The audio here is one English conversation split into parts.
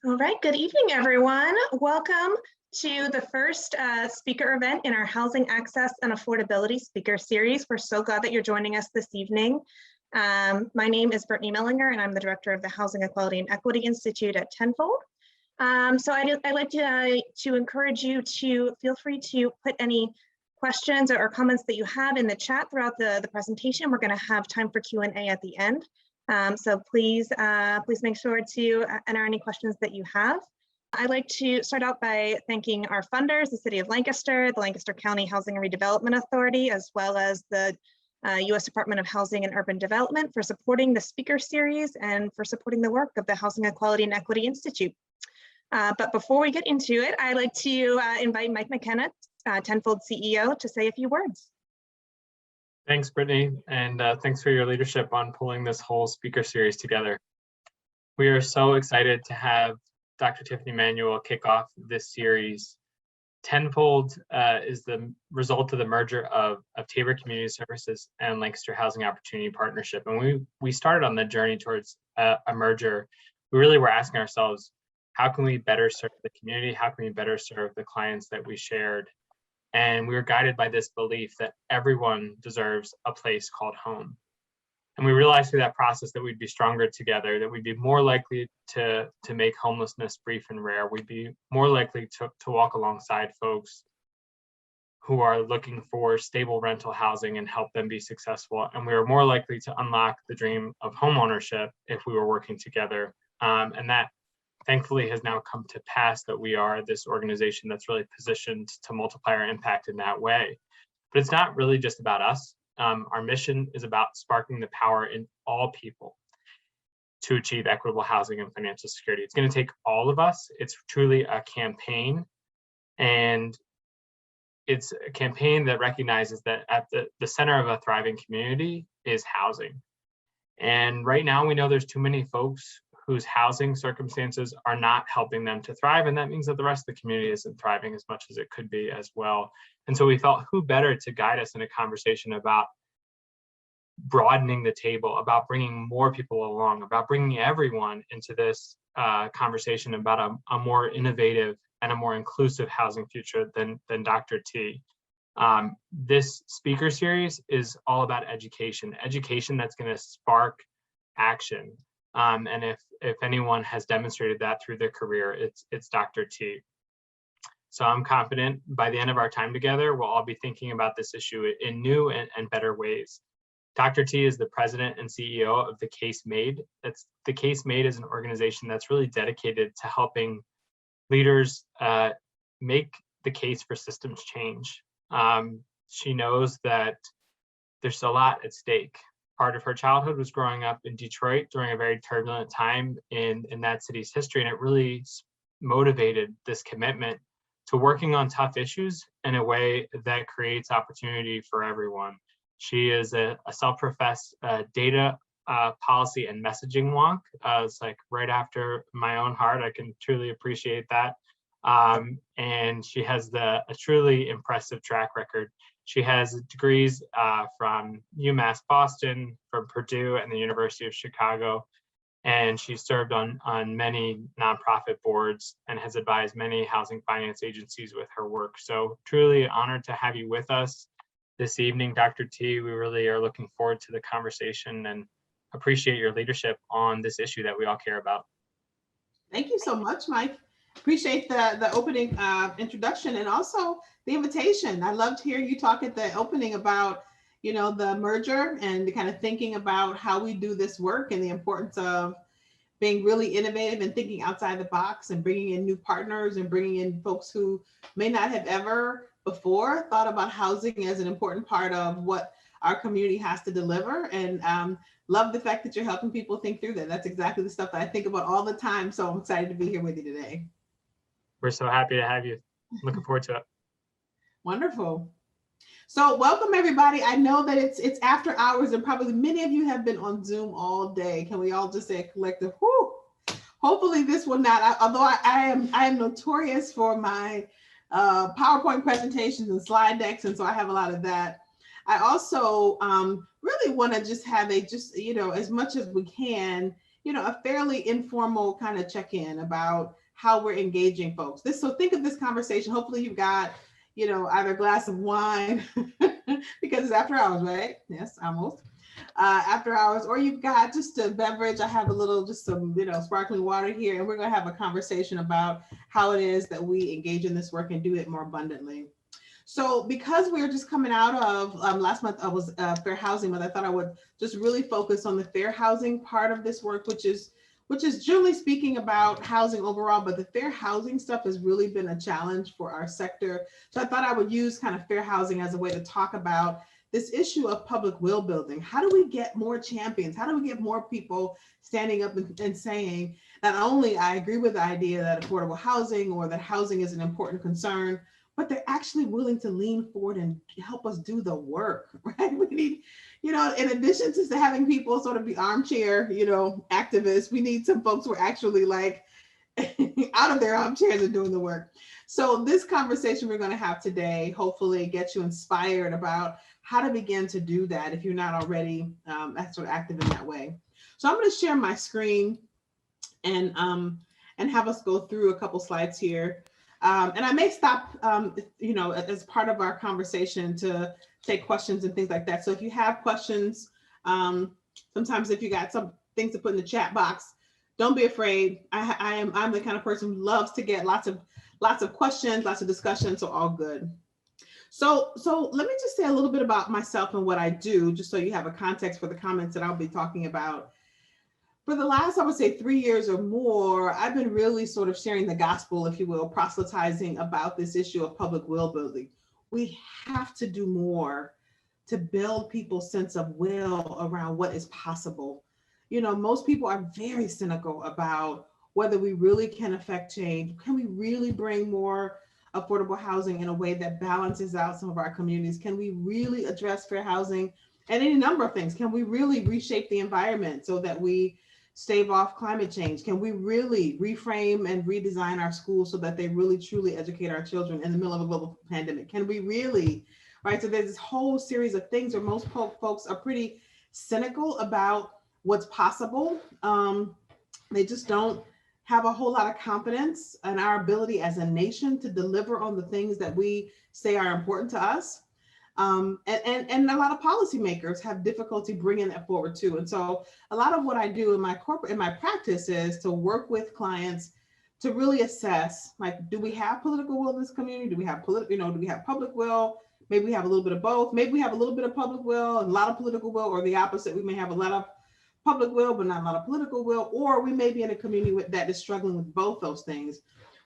All right, good evening, everyone. Welcome to the first speaker event in our Housing Access and Affordability speaker series. We're so glad that you're joining us this evening. My name is Brittany Mellinger, and I'm the director of the Housing Equality and Equity Institute at Tenfold. So I'd like to encourage you to feel free to put any questions or comments that you have in the chat throughout the presentation. We're going to have time for Q&A at the end. So please make sure to enter any questions that you have. I'd like to start out by thanking our funders, the City of Lancaster, the Lancaster County Housing and Redevelopment Authority, as well as the U.S. Department of Housing and Urban Development for supporting the speaker series and for supporting the work of the Housing Equality and Equity Institute. But before we get into it, I'd like to invite Mike McKenna, Tenfold CEO, to say a few words. Thanks, Brittany, and thanks for your leadership on pulling this whole speaker series together. We are so excited to have Dr. Tiffany Manuel kick off this series. Tenfold is the result of the merger of Tabor Community Services and Lancaster Housing Opportunity Partnership. And when we started on the journey towards a merger, we really were asking ourselves, how can we better serve the community? How can we better serve the clients that we shared? And we were guided by this belief that everyone deserves a place called home. And we realized through that process that we'd be stronger together, that we'd be more likely to make homelessness brief and rare. We'd be more likely to walk alongside folks who are looking for stable rental housing and help them be successful. And we were more likely to unlock the dream of homeownership if we were working together. And that thankfully has now come to pass, that we are this organization that's really positioned to multiply our impact in that way. But it's not really just about us. Our mission is about sparking the power in all people to achieve equitable housing and financial security. It's going to take all of us. It's truly a campaign, and it's a campaign that recognizes that at the center of a thriving community is housing. And right now we know there's too many folks whose housing circumstances are not helping them to thrive. And that means that the rest of the community isn't thriving as much as it could be as well. And so we felt, who better to guide us in a conversation about broadening the table, about bringing more people along, about bringing everyone into this conversation about a more innovative and a more inclusive housing future than Dr. T. This speaker series is all about education that's going to spark action. And if anyone has demonstrated that through their career, it's Dr. T. So I'm confident by the end of our time together, we'll all be thinking about this issue in new and better ways. Dr. T is the president and CEO of The Case Made. The Case Made is an organization that's really dedicated to helping leaders make the case for systems change. She knows that there's a lot at stake. Part of her childhood was growing up in Detroit during a very turbulent time in that city's history, and it really motivated this commitment to working on tough issues in a way that creates opportunity for everyone. She is a self-professed data policy and messaging wonk. It's like right after my own heart. I can truly appreciate that. And she has a truly impressive track record. She has degrees from UMass Boston, from Purdue, and the University of Chicago. And she served on many nonprofit boards and has advised many housing finance agencies with her work. So truly honored to have you with us this evening, Dr. T. We really are looking forward to the conversation and appreciate your leadership on this issue that we all care about. Thank you so much, Mike. Appreciate the opening introduction and also the invitation. I loved hearing you talk at the opening about, the merger and the kind of thinking about how we do this work and the importance of being really innovative and thinking outside the box and bringing in new partners and bringing in folks who may not have ever before thought about housing as an important part of what our community has to deliver. And love the fact that you're helping people think through that. That's exactly the stuff that I think about all the time. So I'm excited to be here with you today. We're so happy to have you. Looking forward to it. Wonderful. So welcome everybody. I know that it's after hours and probably many of you have been on Zoom all day. Can we all just say a collective whoo? Hopefully this will not, although I am notorious for my PowerPoint presentations and slide decks, and so I have a lot of that. I also really want to just have as much as we can, a fairly informal kind of check-in about how we're engaging folks. So think of this conversation. Hopefully you've got, either a glass of wine because it's after hours, right? Yes, almost. After hours, or you've got just a beverage. I have just some, sparkling water here, and we're going to have a conversation about how it is that we engage in this work and do it more abundantly. So because we're just coming out of last month, I was Fair Housing Month, I thought I would just really focus on the fair housing part of this work, which is generally speaking about housing overall, but the fair housing stuff has really been a challenge for our sector. So I thought I would use kind of fair housing as a way to talk about this issue of public will building. How do we get more champions? How do we get more people standing up and saying, not only I agree with the idea that affordable housing or that housing is an important concern, but they're actually willing to lean forward and help us do the work, right? We need, in addition to having people sort of be armchair, activists, we need some folks who are actually like out of their armchairs and doing the work. So this conversation we're going to have today, hopefully get you inspired about how to begin to do that if you're not already sort of active in that way. So I'm going to share my screen and have us go through a couple slides here. And I may stop, as part of our conversation to take questions and things like that. So if you have questions, sometimes if you got some things to put in the chat box, don't be afraid. I'm the kind of person who loves to get lots of questions, lots of discussion. So all good. So let me just say a little bit about myself and what I do, just so you have a context for the comments that I'll be talking about. For the last, I would say 3 years or more, I've been really sort of sharing the gospel, if you will, proselytizing about this issue of public will building. We have to do more to build people's sense of will around what is possible. Most people are very cynical about whether we really can affect change. Can we really bring more affordable housing in a way that balances out some of our communities? Can we really address fair housing and any number of things? Can we really reshape the environment so that we stave off climate change? Can we really reframe and redesign our schools so that they really truly educate our children in the middle of a global pandemic? Can we really, right? So there's this whole series of things where most folks are pretty cynical about what's possible. They just don't have a whole lot of confidence in our ability as a nation to deliver on the things that we say are important to us. And a lot of policymakers have difficulty bringing that forward too. And so a lot of what I do in my practice is to work with clients to really assess, like, do we have political will in this community? Do we have do we have public will? Maybe we have a little bit of both. Maybe we have a little bit of public will and a lot of political will, or the opposite. We may have a lot of public will, but not a lot of political will, or we may be in a community that is struggling with both those things.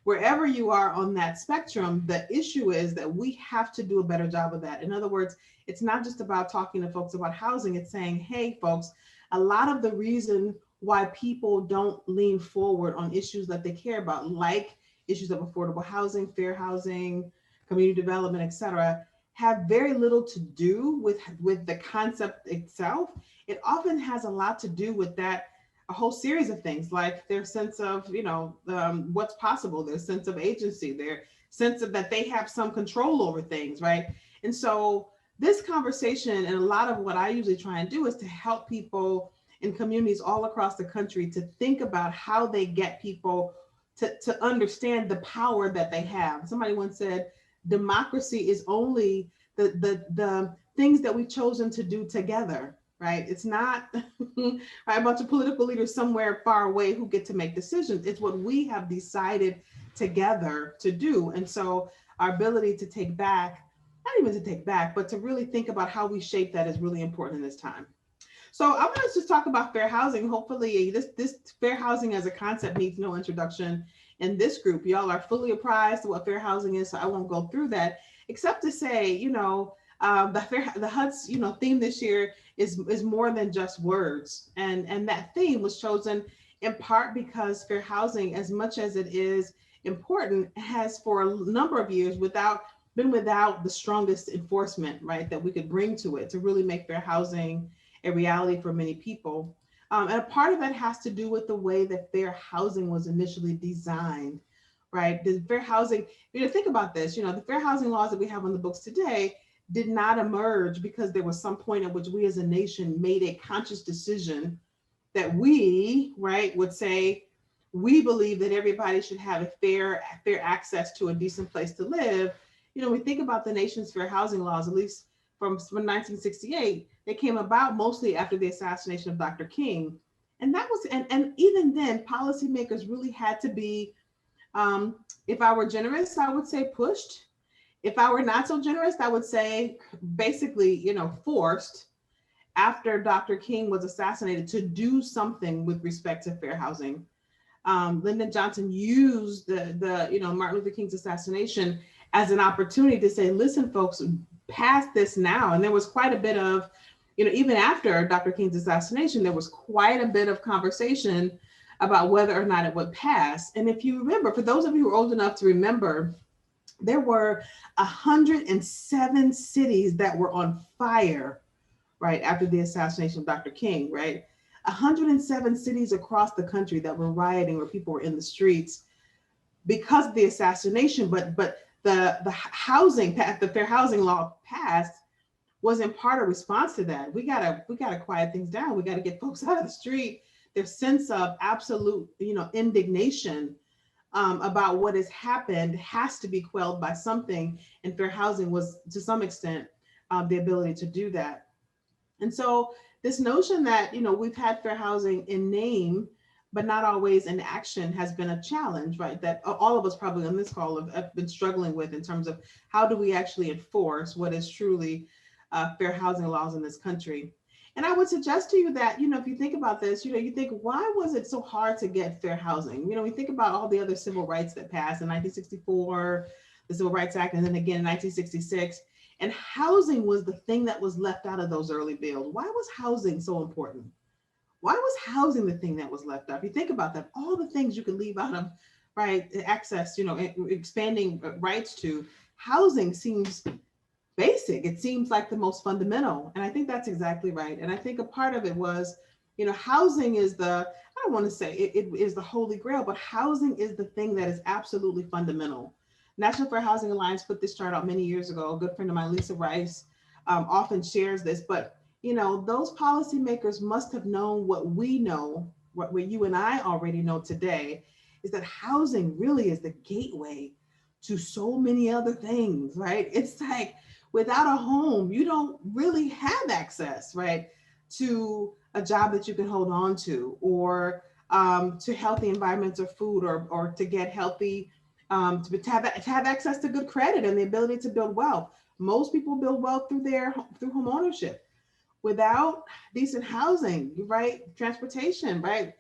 Wherever you are on that spectrum, the issue is that we have to do a better job of that. In other words, it's not just about talking to folks about housing. It's saying, hey, folks, a lot of the reason why people don't lean forward on issues that they care about, like issues of affordable housing, fair housing, community development, et cetera, have very little to do with the concept itself. It often has a lot to do with that, a whole series of things, like their sense of, what's possible, their sense of agency, their sense of that they have some control over things, right? And so this conversation, and a lot of what I usually try and do, is to help people in communities all across the country to think about how they get people to understand the power that they have. Somebody once said, democracy is only the things that we've chosen to do together, right? It's not right, a bunch of political leaders somewhere far away who get to make decisions. It's what we have decided together to do. And so our ability to take back, not even to take back, but to really think about how we shape that is really important in this time. So I'm going to just talk about fair housing. Hopefully this fair housing as a concept needs no introduction in this group. Y'all are fully apprised of what fair housing is, so I won't go through that, except to say, the HUD's, theme this year is more than just words. And that theme was chosen in part because fair housing, as much as it is important, has for a number of years been without the strongest enforcement, right, that we could bring to it to really make fair housing a reality for many people. And a part of that has to do with the way that fair housing was initially designed, right? The fair housing, think about this, the fair housing laws that we have on the books today did not emerge because there was some point at which we as a nation made a conscious decision that we, right, would say, we believe that everybody should have a fair access to a decent place to live. We think about the nation's fair housing laws, at least from 1968, they came about mostly after the assassination of Dr. King. And that was, and even then, policymakers really had to be, if I were generous, I would say pushed. If I were not so generous, I would say basically, forced after Dr. King was assassinated to do something with respect to fair housing. Lyndon Johnson used the Martin Luther King's assassination as an opportunity to say, listen, folks, pass this now. And there was quite a bit of, even after Dr. King's assassination, there was quite a bit of conversation about whether or not it would pass. And if you remember, for those of you who are old enough to remember, there were 107 cities that were on fire, right, after the assassination of Dr. King, right? 107 cities across the country that were rioting, where people were in the streets because of the assassination. But the housing, the fair housing law passed, was in part a response to that. We gotta quiet things down. We gotta get folks out of the street. Their sense of absolute, indignation about what has happened has to be quelled by something. And fair housing was, to some extent, the ability to do that. And so this notion that, we've had fair housing in name, but not always in action, has been a challenge, right? That all of us probably on this call have been struggling with, in terms of how do we actually enforce what is truly fair housing laws in this country. And I would suggest to you that, if you think about this, you think, why was it so hard to get fair housing? We think about all the other civil rights that passed in 1964, the Civil Rights Act, and then again in 1966. And housing was the thing that was left out of those early bills. Why was housing so important? Why was housing the thing that was left out? If you think about that, all the things you could leave out of, right, access, expanding rights to, housing seems basic. It seems like the most fundamental. And I think that's exactly right. And I think a part of it was, housing is I don't want to say it is the holy grail, but housing is the thing that is absolutely fundamental. National Fair Housing Alliance put this chart out many years ago. A good friend of mine, Lisa Rice, often shares this, but those policymakers must have known what we know, what you and I already know today, is that housing really is the gateway to so many other things, right? It's like, without a home, you don't really have access, right, to a job that you can hold on to, or to healthy environments or food, or to get healthy, to have access to good credit and the ability to build wealth. Most people build wealth through home ownership. Without decent housing, right, transportation, right,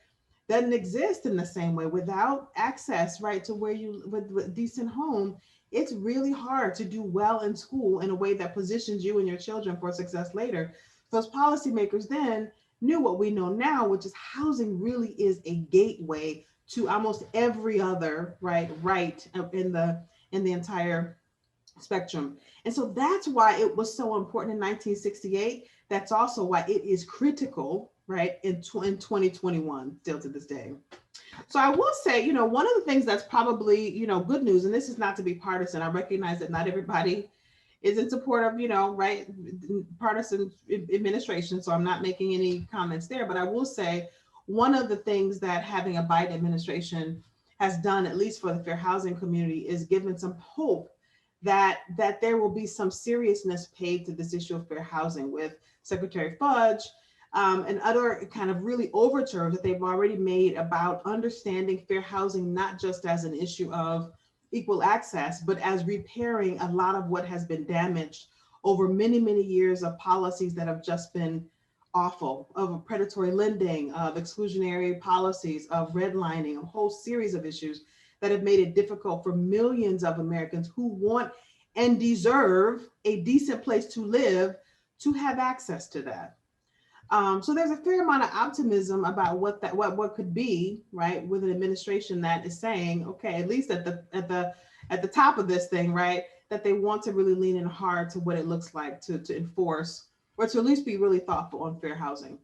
doesn't exist in the same way. Without access, right, to where with decent home, it's really hard to do well in school in a way that positions you and your children for success later. Those policymakers then knew what we know now, which is housing really is a gateway to almost every other right in the entire spectrum. And so that's why it was so important in 1968. That's also why it is critical, right, in 2021, still to this day. So I will say, one of the things that's probably, good news, and this is not to be partisan. I recognize that not everybody is in support of, right, partisan administration. So I'm not making any comments there, but I will say one of the things that having a Biden administration has done, at least for the fair housing community, is given some hope that there will be some seriousness paid to this issue of fair housing, with Secretary Fudge and other kind of really overtures that they've already made about understanding fair housing, not just as an issue of equal access, but as repairing a lot of what has been damaged over many, many years of policies that have just been awful, of predatory lending, of exclusionary policies, of redlining, a whole series of issues that have made it difficult for millions of Americans who want and deserve a decent place to live to have access to that. So there's a fair amount of optimism about what could be, right, with an administration that is saying, okay, at least at the top of this thing, right, that they want to really lean in hard to what it looks like to enforce, or to at least be really thoughtful on fair housing.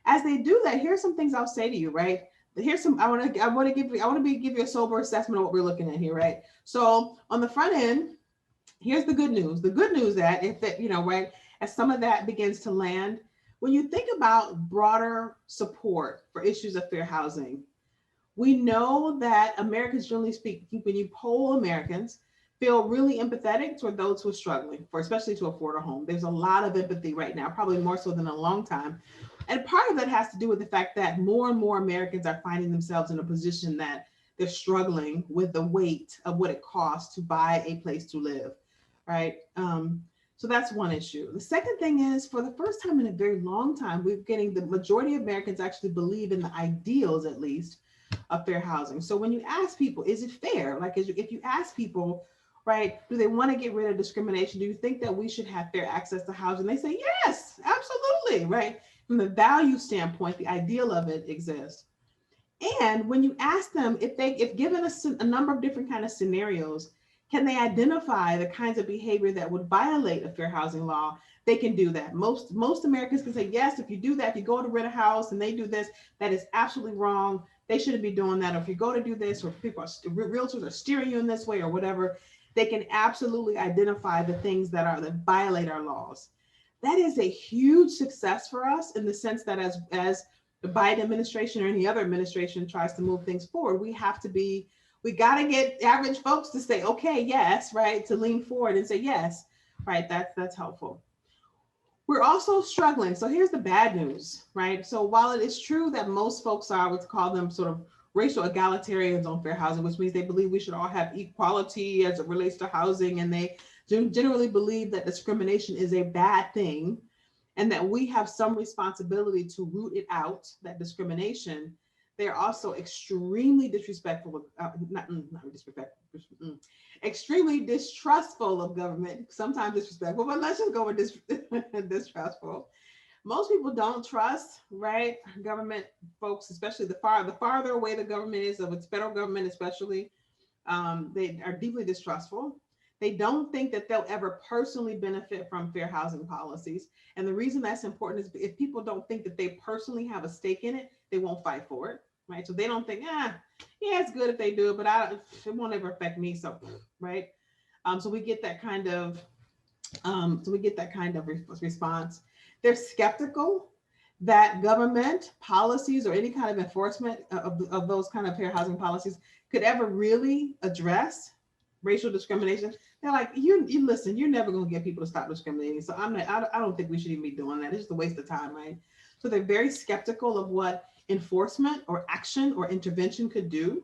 As they do that, here's some things I'll say to you, right? Here's some, I want to give you a sober assessment of what we're looking at here, right? So on the front end, here's the good news. The good news that if that, right, as some of that begins to land, When you think about broader support for issues of fair housing, we know that Americans, generally speaking, when you poll Americans, feel really empathetic toward those who are struggling for, especially to afford a home. There's a lot of empathy right now, probably more so than a long time. And part of that has to do with the fact that more and more Americans are finding themselves in a position that they're struggling with the weight of what it costs to buy a place to live, right? So that's one issue. The second thing is, for the first time in a very long time, we're getting the majority of Americans actually believe in the ideals, at least, of fair housing. So when you ask people, is it fair? Like, if you ask people, right, do they want to get rid of discrimination? Do you think that we should have fair access to housing? They say, yes, absolutely, right? From the value standpoint, the ideal of it exists. And when you ask them if given a number of different kind of scenarios, can they identify the kinds of behavior that would violate a fair housing law? They can do that. Most Americans can say, yes, if you do that, if you go to rent a house and they do this, that is absolutely wrong. They shouldn't be doing that. Or if you go to do this, or realtors are steering you in this way or whatever, they can absolutely identify the things that violate our laws. That is a huge success for us, in the sense that as the Biden administration or any other administration tries to move things forward, we got to get average folks to say, okay, yes, right, to lean forward and say, yes, right, that's helpful. We're also struggling. So here's the bad news, right? So while it is true that most folks are, what's called them sort of racial egalitarians on fair housing, which means they believe we should all have equality as it relates to housing, and they generally believe that discrimination is a bad thing, and that we have some responsibility to root it out, that discrimination. They're also extremely disrespectful, extremely distrustful of government, sometimes disrespectful, but let's just go with distrustful. Most people don't trust, right, government folks, especially the farther away the government is, of its federal government especially, they are deeply distrustful. They don't think that they'll ever personally benefit from fair housing policies. And the reason that's important is, if people don't think that they personally have a stake in it, they won't fight for it, right? So they don't think, yeah, it's good if they do it, but it won't ever affect me, so, right? So we get that kind of response. They're skeptical that government policies or any kind of enforcement of those kind of fair housing policies could ever really address racial discrimination. They're like, you listen, you're never going to get people to stop discriminating. So I don't think we should even be doing that. It's just a waste of time, right? So they're very skeptical of what enforcement or action or intervention could do.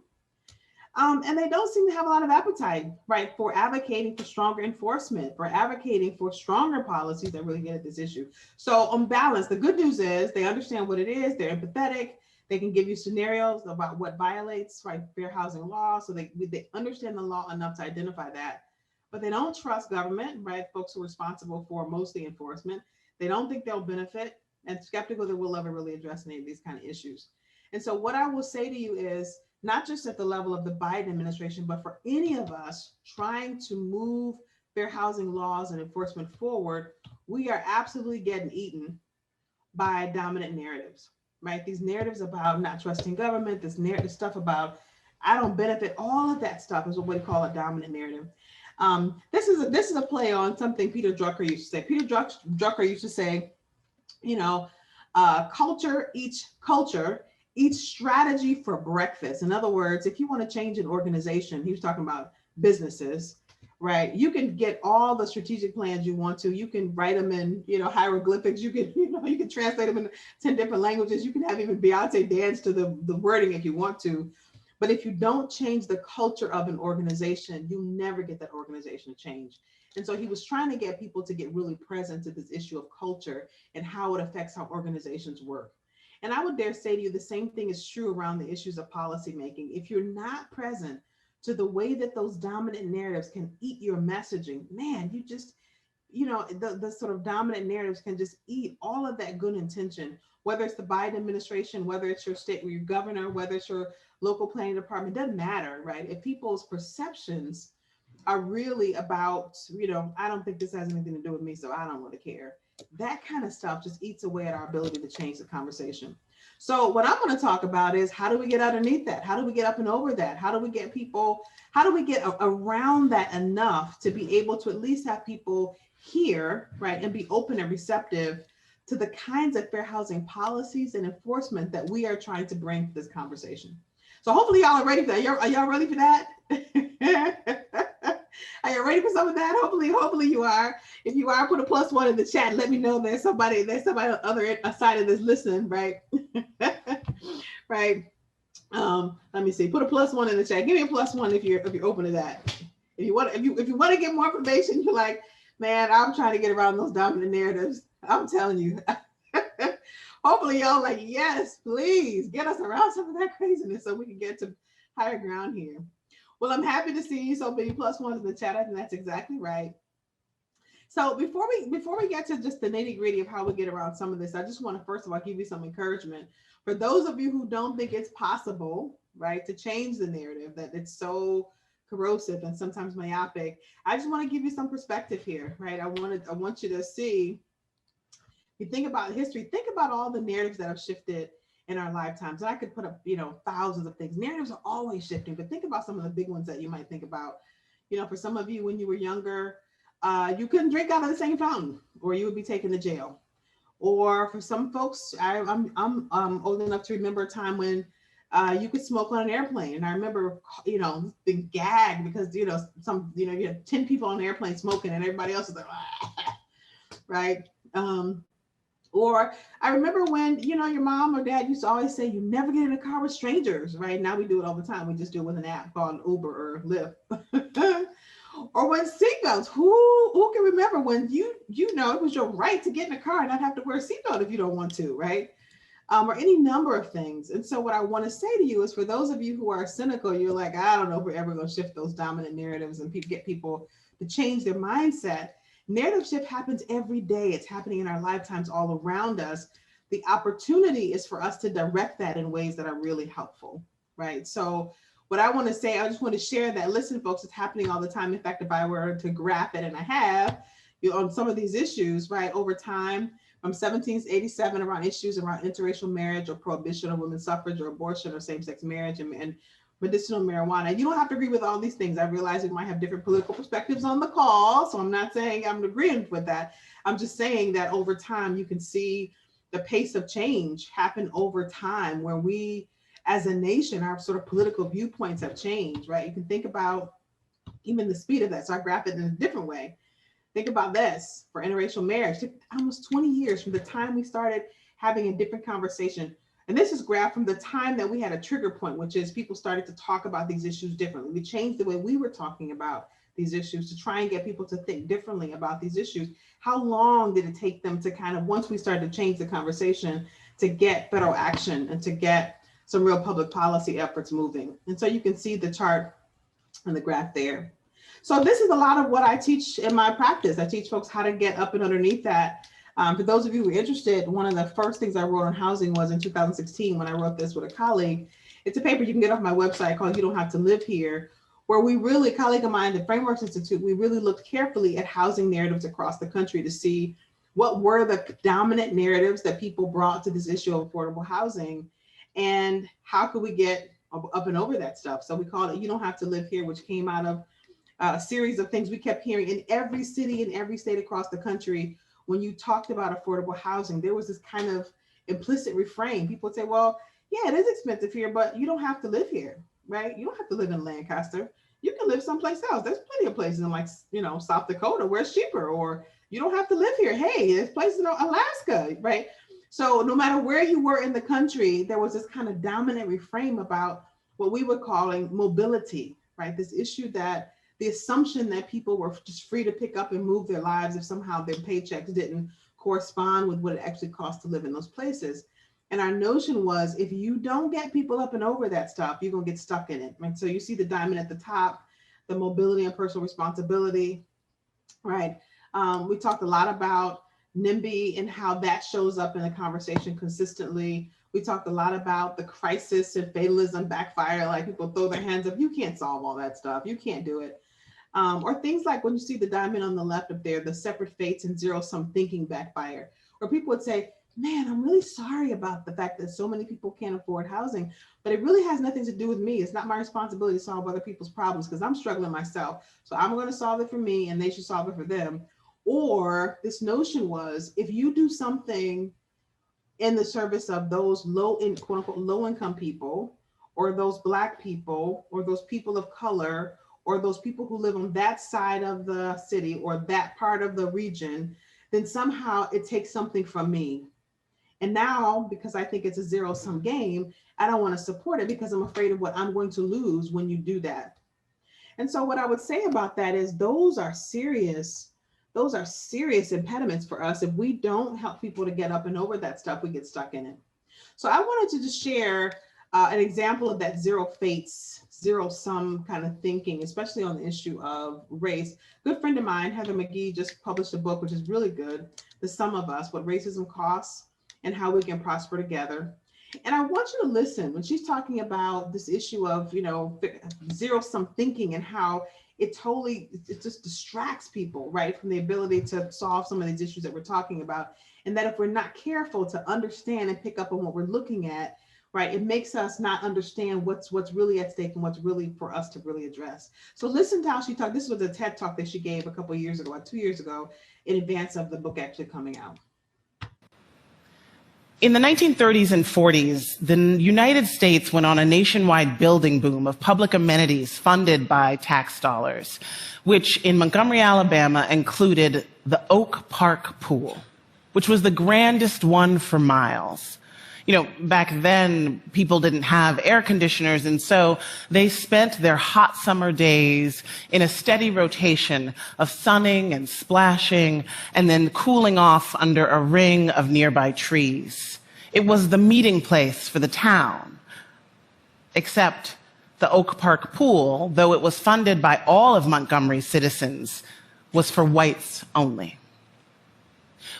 And they don't seem to have a lot of appetite, right, for advocating for stronger enforcement, for advocating for stronger policies that really get at this issue. So on balance, the good news is they understand what it is. They're empathetic. They can give you scenarios about what violates, right, fair housing law. So they understand the law enough to identify that. But they don't trust government, right, folks who are responsible for mostly enforcement. They don't think they'll benefit, and skeptical that we'll ever really address any of these kind of issues. And so what I will say to you is, not just at the level of the Biden administration, but for any of us trying to move fair housing laws and enforcement forward, we are absolutely getting eaten by dominant narratives, right? These narratives about not trusting government, this narrative stuff about I don't benefit, all of that stuff is what we call a dominant narrative. This is a play on something Peter Drucker used to say. Peter Drucker used to say, culture eats culture, each strategy for breakfast. In other words, if you want to change an organization, he was talking about businesses, right? You can get all the strategic plans you want to. You can write them in, hieroglyphics. You can translate them in 10 different languages. You can have even Beyonce dance to the wording if you want to. But if you don't change the culture of an organization, you'll never get that organization to change. And so he was trying to get people to get really present to this issue of culture and how it affects how organizations work. And I would dare say to you, the same thing is true around the issues of policymaking. If you're not present to the way that those dominant narratives can eat your messaging, man, you just, the sort of dominant narratives can just eat all of that good intention, whether it's the Biden administration, whether it's your state or your governor, whether it's your local planning department, doesn't matter, right? If people's perceptions are really about, I don't think this has anything to do with me, so I don't really care. That kind of stuff just eats away at our ability to change the conversation. So what I'm going to talk about is, how do we get underneath that? How do we get up and over that? How do we get around that enough to be able to at least have people hear, right, and be open and receptive to the kinds of fair housing policies and enforcement that we are trying to bring to this conversation. So hopefully y'all are ready for that. Are y'all ready for that? Are you ready for some of that? Hopefully you are. If you are, put a +1 in the chat. Let me know there's somebody on the other side of this listening, right? Right. Let me see. Put a +1 in the chat. Give me a +1 if you're open to that. If you want to get more information, you're like, man, I'm trying to get around those dominant narratives. I'm telling you. Hopefully y'all like, yes, please get us around some of that craziness so we can get to higher ground here. Well, I'm happy to see you so many +1s in the chat. I think that's exactly right. So before we get to just the nitty gritty of how we get around some of this, I just want to first of all give you some encouragement for those of you who don't think it's possible, right, to change the narrative, that it's so corrosive and sometimes myopic. I just want to give you some perspective here, right? I want you to see. You think about history, think about all the narratives that have shifted in our lifetimes. And I could put up, thousands of things. Narratives are always shifting, but think about some of the big ones that you might think about. For some of you, when you were younger, you couldn't drink out of the same fountain, or you would be taken to jail. Or for some folks, I'm old enough to remember a time when you could smoke on an airplane. And I remember, being gagged because, you had 10 people on the airplane smoking and everybody else is like, right? Or I remember when, your mom or dad used to always say, you never get in a car with strangers, right? Now we do it all the time. We just do it with an app called Uber or Lyft. Or when seatbelts, who can remember when it was your right to get in a car and not have to wear a seatbelt if you don't want to, right? Or any number of things. And so what I want to say to you is, for those of you who are cynical, you're like, I don't know if we're ever going to shift those dominant narratives and get people to change their mindset. Narrative shift happens every day. It's happening in our lifetimes all around us. The opportunity is for us to direct that in ways that are really helpful, right? So what I want to say, I just want to share that, listen, folks, it's happening all the time. In fact, if I were to graph it, and I have, on some of these issues, right, over time, from 1787 around issues around interracial marriage or prohibition of women's suffrage or abortion or same-sex marriage and medicinal marijuana. You don't have to agree with all these things. I realize we might have different political perspectives on the call, so I'm not saying I'm agreeing with that. I'm just saying that over time, you can see the pace of change happen over time, where we, as a nation, our sort of political viewpoints have changed, right? You can think about even the speed of that. So I graph it in a different way. Think about this: for interracial marriage, it took almost 20 years from the time we started having a different conversation. And this is graphed from the time that we had a trigger point, which is people started to talk about these issues differently. We changed the way we were talking about these issues to try and get people to think differently about these issues. How long did it take them to kind of, once we started to change the conversation, to get federal action and to get some real public policy efforts moving? And so you can see the chart and the graph there. So this is a lot of what I teach in my practice. I teach folks how to get up and underneath that. For those of you who are interested, one of the first things I wrote on housing was in 2016 when I wrote this with a colleague. It's a paper you can get off my website called You Don't Have to Live Here, where we really, a colleague of mine, the Frameworks Institute, we really looked carefully at housing narratives across the country to see what were the dominant narratives that people brought to this issue of affordable housing, and how could we get up and over that stuff. So we called it You Don't Have to Live Here, which came out of a series of things we kept hearing in every city, in every state across the country. When you talked about affordable housing, there was this kind of implicit refrain. People would say, well, yeah, it is expensive here, but you don't have to live here, right? You don't have to live in Lancaster. You can live someplace else. There's plenty of places in, like, South Dakota where it's cheaper, or you don't have to live here. Hey, there's places in Alaska, right? So no matter where you were in the country, there was this kind of dominant refrain about what we were calling mobility, right? This issue that the assumption that people were just free to pick up and move their lives if somehow their paychecks didn't correspond with what it actually costs to live in those places. And our notion was, if you don't get people up and over that stuff, you're gonna get stuck in it. Right? So you see the diamond at the top, the mobility and personal responsibility, right? We talked a lot about NIMBY and how that shows up in the conversation consistently. We talked a lot about the crisis and fatalism backfire, like people throw their hands up, you can't solve all that stuff, you can't do it. Or things like when you see the diamond on the left up there, the separate fates and zero-sum thinking backfire, where people would say, man, I'm really sorry about the fact that so many people can't afford housing, but it really has nothing to do with me. It's not my responsibility to solve other people's problems because I'm struggling myself. So I'm going to solve it for me and they should solve it for them. Or this notion was, if you do something in the service of those quote unquote low income people, or those Black people, or those people of color, or those people who live on that side of the city or that part of the region, then somehow it takes something from me. And now, because I think it's a zero sum game, I don't want to support it because I'm afraid of what I'm going to lose when you do that. And so what I would say about that is those are serious impediments for us. If we don't help people to get up and over that stuff, we get stuck in it. So I wanted to just share an example of that zero fates, zero sum kind of thinking, especially on the issue of race. Good friend of mine, Heather McGee, just published a book, which is really good, The Sum of Us, What Racism Costs and How We Can Prosper Together. And I want you to listen when she's talking about this issue of, zero sum thinking and how it just distracts people, right, from the ability to solve some of these issues that we're talking about. And that if we're not careful to understand and pick up on what we're looking at, right, it makes us not understand what's really at stake and what's really for us to really address. So listen to how she talked. This was a TED talk that she gave a couple of years ago, like 2 years ago, in advance of the book actually coming out. In the 1930s and 40s, the United States went on a nationwide building boom of public amenities funded by tax dollars, which in Montgomery, Alabama, included the Oak Park Pool, which was the grandest one for miles. Back then, people didn't have air conditioners, and so they spent their hot summer days in a steady rotation of sunning and splashing and then cooling off under a ring of nearby trees. It was the meeting place for the town. Except the Oak Park Pool, though it was funded by all of Montgomery's citizens, was for whites only.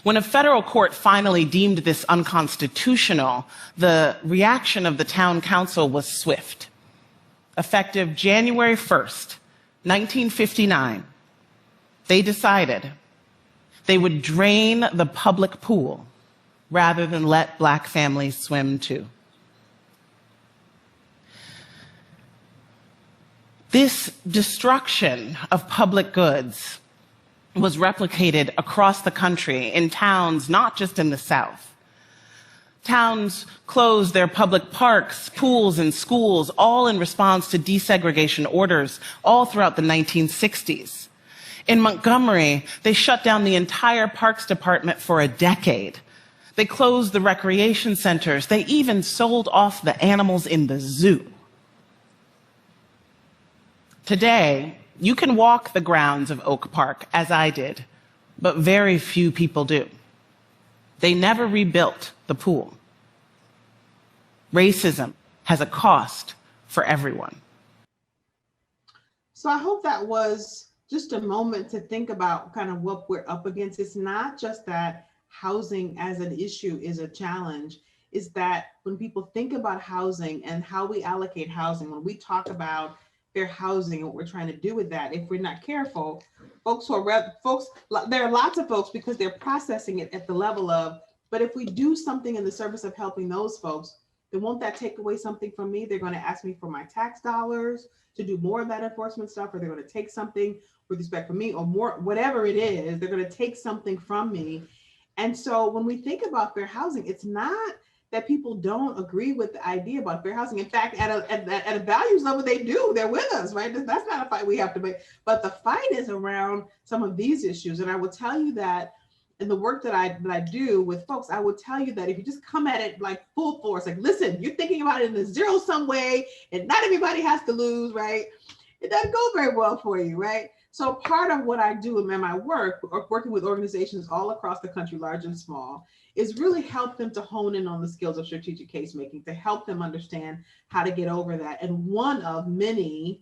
When a federal court finally deemed this unconstitutional, the reaction of the town council was swift. Effective January 1st, 1959, they decided they would drain the public pool rather than let Black families swim too. This destruction of public goods was replicated across the country in towns, not just in the South. Towns closed their public parks, pools, and schools, all in response to desegregation orders all throughout the 1960s. In Montgomery, they shut down the entire parks department for a decade. They closed the recreation centers. They even sold off the animals in the zoo. Today, you can walk the grounds of Oak Park, as I did, but very few people do. They never rebuilt the pool. Racism has a cost for everyone. So I hope that was just a moment to think about kind of what we're up against. It's not just that housing as an issue is a challenge, is that when people think about housing and how we allocate housing, when we talk about fair housing and what we're trying to do with that, if we're not careful, there are lots of folks because they're processing it at the level of, but if we do something in the service of helping those folks, then won't that take away something from me? They're going to ask me for my tax dollars to do more of that enforcement stuff, or they're going to take something with respect for me, or more, whatever it is, they're going to take something from me. And so when we think about fair housing, it's not that people don't agree with the idea about fair housing. In fact, at a values level, they do. They're with us, right? That's not a fight we have to make. But the fight is around some of these issues. And I will tell you that in the work that I do with folks, I will tell you that if you just come at it like full force, like, listen, you're thinking about it in a zero sum way, and not everybody has to lose, right? It doesn't go very well for you, right? So part of what I do in my work, working with organizations all across the country, large and small, is really help them to hone in on the skills of strategic case making, to help them understand how to get over that. And one of many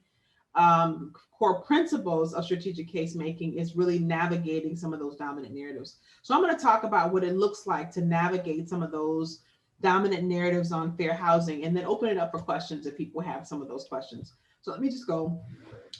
core principles of strategic case making is really navigating some of those dominant narratives. So I'm going to talk about what it looks like to navigate some of those dominant narratives on fair housing, and then open it up for questions if people have some of those questions. So let me just go.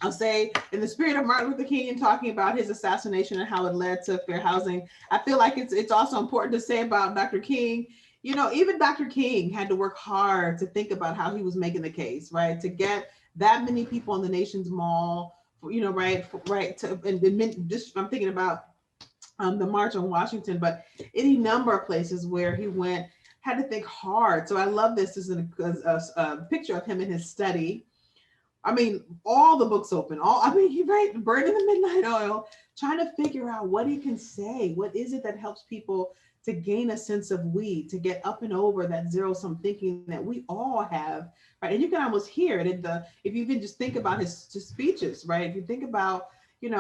I'll say, in the spirit of Martin Luther King and talking about his assassination and how it led to fair housing, I feel like it's also important to say about Dr. King, even Dr. King had to work hard to think about how he was making the case, right? To get that many people on the nation's mall, right? I'm thinking about the March on Washington, but any number of places where he went, had to think hard. So I love this. This is a picture of him in his study. I mean, all the books open, he burning the midnight oil, trying to figure out what he can say. What is it that helps people to gain a sense of we, to get up and over that zero-sum thinking that we all have, right? And you can almost hear it if you even just think about his speeches, right? If you think about, and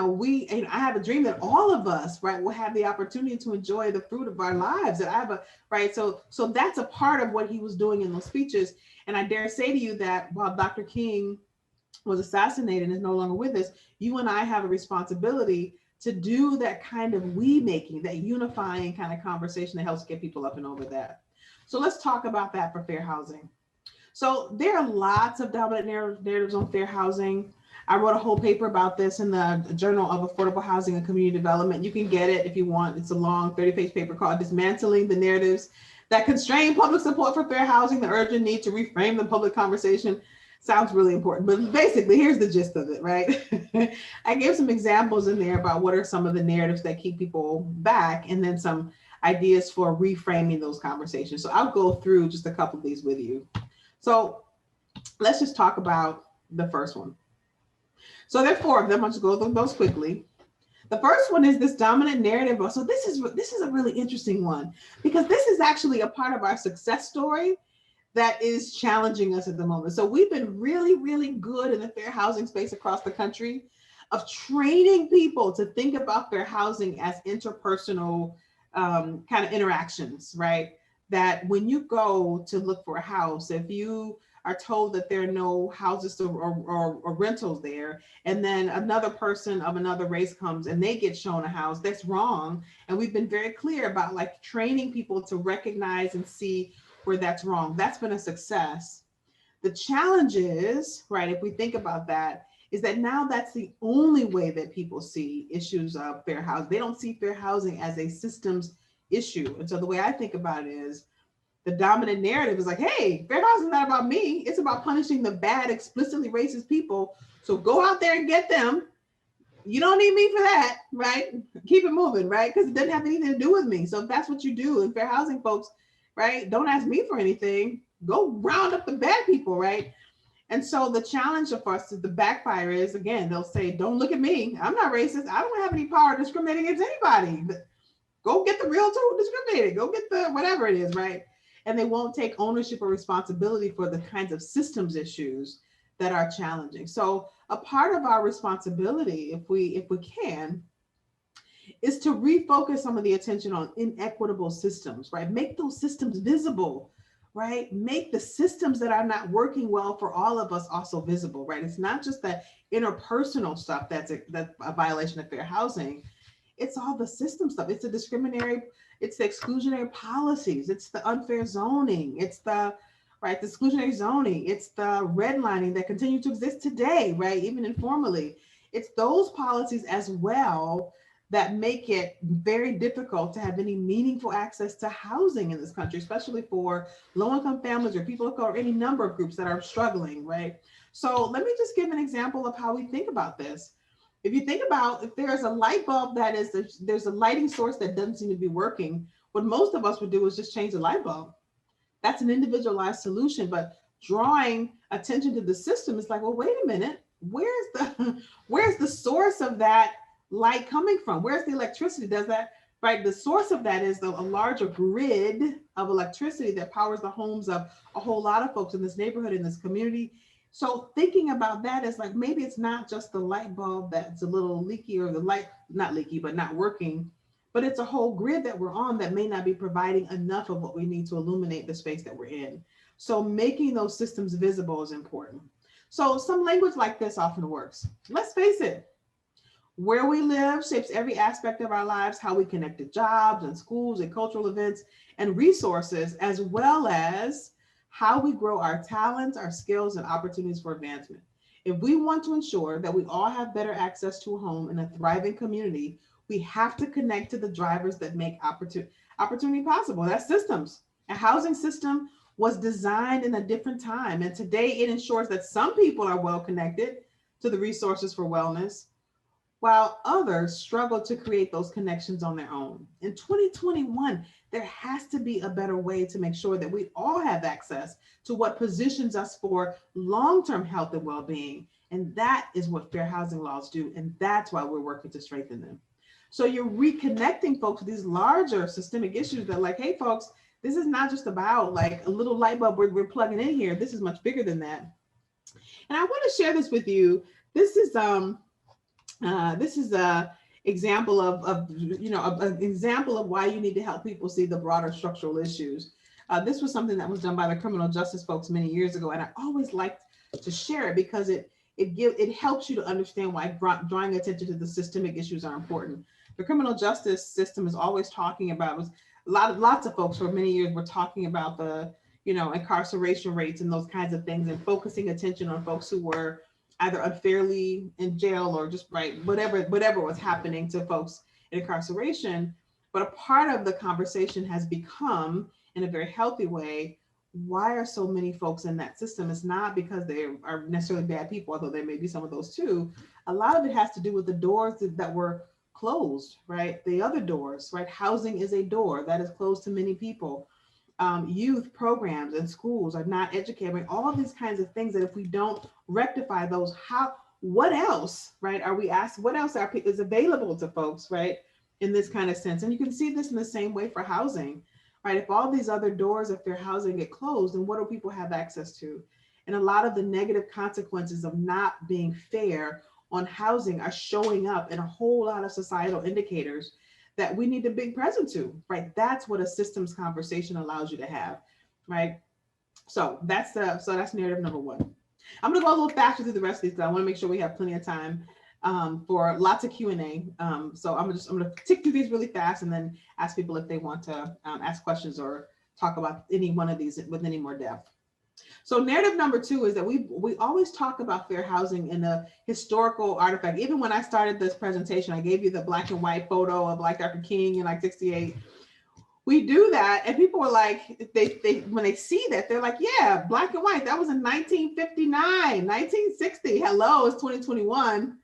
I have a dream that all of us, right, will have the opportunity to enjoy the fruit of our lives. And right? So that's a part of what he was doing in those speeches. And I dare say to you that while Dr. King was assassinated and is no longer with us, you and I have a responsibility to do that kind of we-making, that unifying kind of conversation that helps get people up and over that. So let's talk about that for fair housing. So there are lots of dominant narratives on fair housing. I wrote a whole paper about this in the Journal of Affordable Housing and Community Development. You can get it if you want. It's a long 30-page paper called Dismantling the Narratives That Constrain Public Support for Fair Housing, the Urgent Need to Reframe the Public Conversation. Sounds really important, but basically here's the gist of it, right? I gave some examples in there about what are some of the narratives that keep people back, and then some ideas for reframing those conversations. So I'll go through just a couple of these with you. So let's just talk about the first one. So there are 4 of them. I'll just go through those quickly. The first one is this dominant narrative. So this is a really interesting one, because this is actually a part of our success story that is challenging us at the moment. So we've been really, really good in the fair housing space across the country of training people to think about fair housing as interpersonal kind of interactions, right? That when you go to look for a house, if you are told that there are no houses or rentals there, and then another person of another race comes and they get shown a house, that's wrong. And we've been very clear about like training people to recognize and see where that's wrong. That's been a success. The challenge is, right, if we think about that, is that now that's the only way that people see issues of fair housing. They don't see fair housing as a systems issue. And so the way I think about it is, the dominant narrative is like, hey, fair housing is not about me. It's about punishing the bad, explicitly racist people. So go out there and get them. You don't need me for that, right? Keep it moving, right? Because it doesn't have anything to do with me. So if that's what you do in fair housing, folks, right? Don't ask me for anything. Go round up the bad people, right? And so the challenge of us, the backfire is, again, they'll say, don't look at me. I'm not racist. I don't have any power to discriminate against anybody. But go get the real tool discriminating. Go get the whatever it is, right? And they won't take ownership or responsibility for the kinds of systems issues that are challenging. So a part of our responsibility, if we can, is to refocus some of the attention on inequitable systems, right? Make those systems visible, right? Make the systems that are not working well for all of us also visible, right? It's not just that interpersonal stuff that's a violation of fair housing. It's all the system stuff. It's the exclusionary policies. It's the unfair zoning. It's the exclusionary zoning. It's the redlining that continue to exist today, right? Even informally. It's those policies as well that make it very difficult to have any meaningful access to housing in this country, especially for low-income families or people or any number of groups that are struggling, right? So let me just give an example of how we think about this. If you think about, if there's a light bulb there's a lighting source that doesn't seem to be working, what most of us would do is just change the light bulb. That's an individualized solution, but drawing attention to the system is like, well, wait a minute, where's the source of that light coming from? Where's the electricity? Does that, right? The source of that is a larger grid of electricity that powers the homes of a whole lot of folks in this neighborhood, in this community. So thinking about that is like, maybe it's not just the light bulb that's a little leaky, or the light, not leaky, but not working, but it's a whole grid that we're on that may not be providing enough of what we need to illuminate the space that we're in. So making those systems visible is important. So some language like this often works. Let's face it, where we live shapes every aspect of our lives, how we connect to jobs and schools and cultural events and resources, as well as how we grow our talents, our skills, and opportunities for advancement. If we want to ensure that we all have better access to a home in a thriving community, we have to connect to the drivers that make opportunity possible. That's systems. A housing system was designed in a different time, and today it ensures that some people are well connected to the resources for wellness, while others struggle to create those connections on their own. In 2021, there has to be a better way to make sure that we all have access to what positions us for long-term health and well-being. And that is what fair housing laws do. And that's why we're working to strengthen them. So you're reconnecting folks with these larger systemic issues that, like, hey, folks, this is not just about like a little light bulb we're plugging in here. This is much bigger than that. And I want to share this with you. This is a example of an example of why you need to help people see the broader structural issues. This was something that was done by the criminal justice folks many years ago, and I always liked to share it because it helps you to understand why drawing attention to the systemic issues are important. The criminal justice system is always talking about, lots of folks for many years were talking about the incarceration rates and those kinds of things, and focusing attention on folks who were either unfairly in jail or just whatever was happening to folks in incarceration. But a part of the conversation has become, in a very healthy way, why are so many folks in that system? It's not because they are necessarily bad people, although there may be some of those too. A lot of it has to do with the doors that were closed, right? The other doors, right? Housing is a door that is closed to many people. Youth programs and schools are not educating, all of these kinds of things that if we don't rectify those, what else, right? Are we asked, what else is available to folks, right? In this kind of sense. And you can see this in the same way for housing, right? If all these other doors of fair housing get closed, then what do people have access to? And a lot of the negative consequences of not being fair on housing are showing up in a whole lot of societal indicators that we need to be present to, right? That's what a systems conversation allows you to have, right? So that's narrative number one. I'm gonna go a little faster through the rest of these because I wanna make sure we have plenty of time for lots of Q&A. So I'm gonna tick through these really fast and then ask people if they want to ask questions or talk about any one of these with any more depth. So narrative number two is that we always talk about fair housing in a historical artifact. Even when I started this presentation, I gave you the black and white photo of like Dr. King in like 68. We do that, and people are like, when they see that, they're like, yeah, black and white, that was in 1959, 1960. Hello, it's 2021.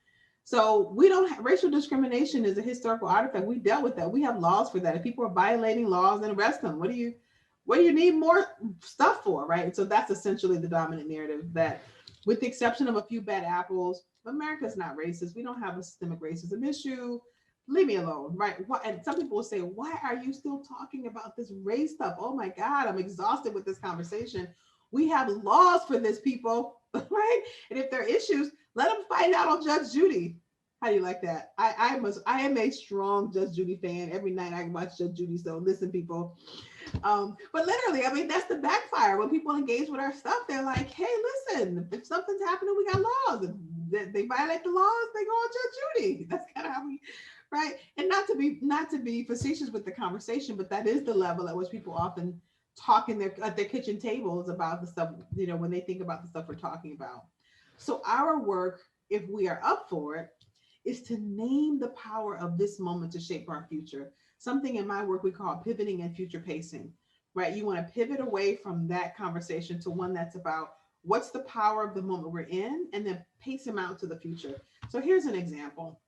So we don't have, racial discrimination is a historical artifact. We dealt with that. We have laws for that. If people are violating laws, then arrest them. What do you need more stuff for, right? And so that's essentially the dominant narrative, that with the exception of a few bad apples, America's not racist. We don't have a systemic racism issue. Leave me alone, right? And some people will say, why are you still talking about this race stuff? Oh my God, I'm exhausted with this conversation. We have laws for this, people, right? And if there are issues, let them find out on Judge Judy. How do you like that? I am a strong Judge Judy fan. Every night I watch Judge Judy, so listen, people. But literally, I mean, that's the backfire. When people engage with our stuff, they're like, hey, listen, if something's happening, we got laws. If they violate the laws, they go on Judge Judy. That's kind of how we, right? And not to be facetious with the conversation, but that is the level at which people often talk at their kitchen tables about the stuff, when they think about the stuff we're talking about. So our work, if we are up for it, is to name the power of this moment to shape our future. Something in my work we call pivoting and future pacing, right? You want to pivot away from that conversation to one that's about what's the power of the moment we're in, and then pace them out to the future. So here's an example.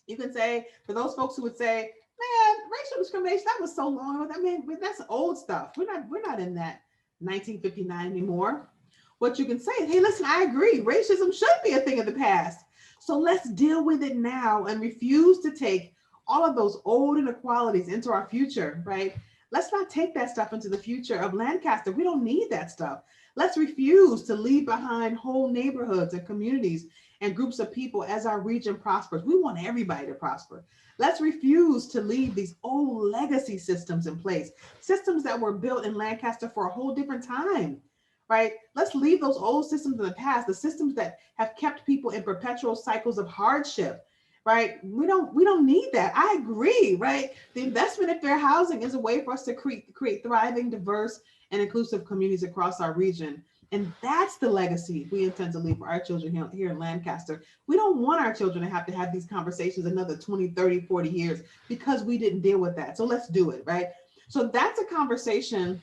You can say, for those folks who would say, man, racial discrimination, that was so long ago. I mean, that's old stuff. We're not in that 1959 anymore. What you can say is, hey, listen, I agree. Racism should be a thing of the past. So let's deal with it now and refuse to take all of those old inequalities into our future, right? Let's not take that stuff into the future of Lancaster. We don't need that stuff. Let's refuse to leave behind whole neighborhoods and communities and groups of people as our region prospers. We want everybody to prosper. Let's refuse to leave these old legacy systems in place, systems that were built in Lancaster for a whole different time, right? Let's leave those old systems in the past, the systems that have kept people in perpetual cycles of hardship, right? We don't need that. I agree, right? The investment in fair housing is a way for us to create thriving, diverse, and inclusive communities across our region. And that's the legacy we intend to leave for our children here in Lancaster. We don't want our children to have these conversations another 20, 30, 40 years because we didn't deal with that. So let's do it, right? So that's a conversation,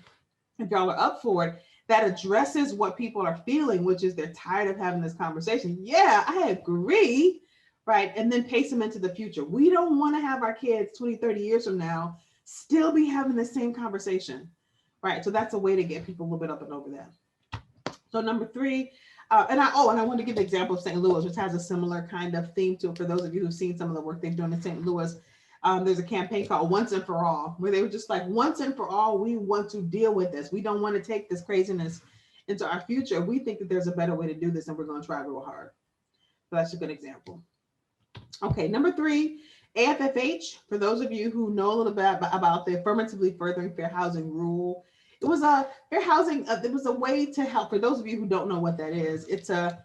if y'all are up for it, that addresses what people are feeling, which is they're tired of having this conversation. Yeah, I agree, right? And then pace them into the future. We don't want to have our kids 20, 30 years from now still be having the same conversation, right? So that's a way to get people a little bit up and over that. So number three, and I want to give the example of St. Louis, which has a similar kind of theme to it. For those of you who've seen some of the work they've done in St. Louis, there's a campaign called Once and For All, where they were just like, once and for all, we want to deal with this. We don't want to take this craziness into our future. We think that there's a better way to do this, and we're going to try real hard. So that's a good example. Okay, number three, AFFH, for those of you who know a little bit about the Affirmatively Furthering Fair Housing Rule, it was a fair housing, it was a way to help, for those of you who don't know what that is, it's a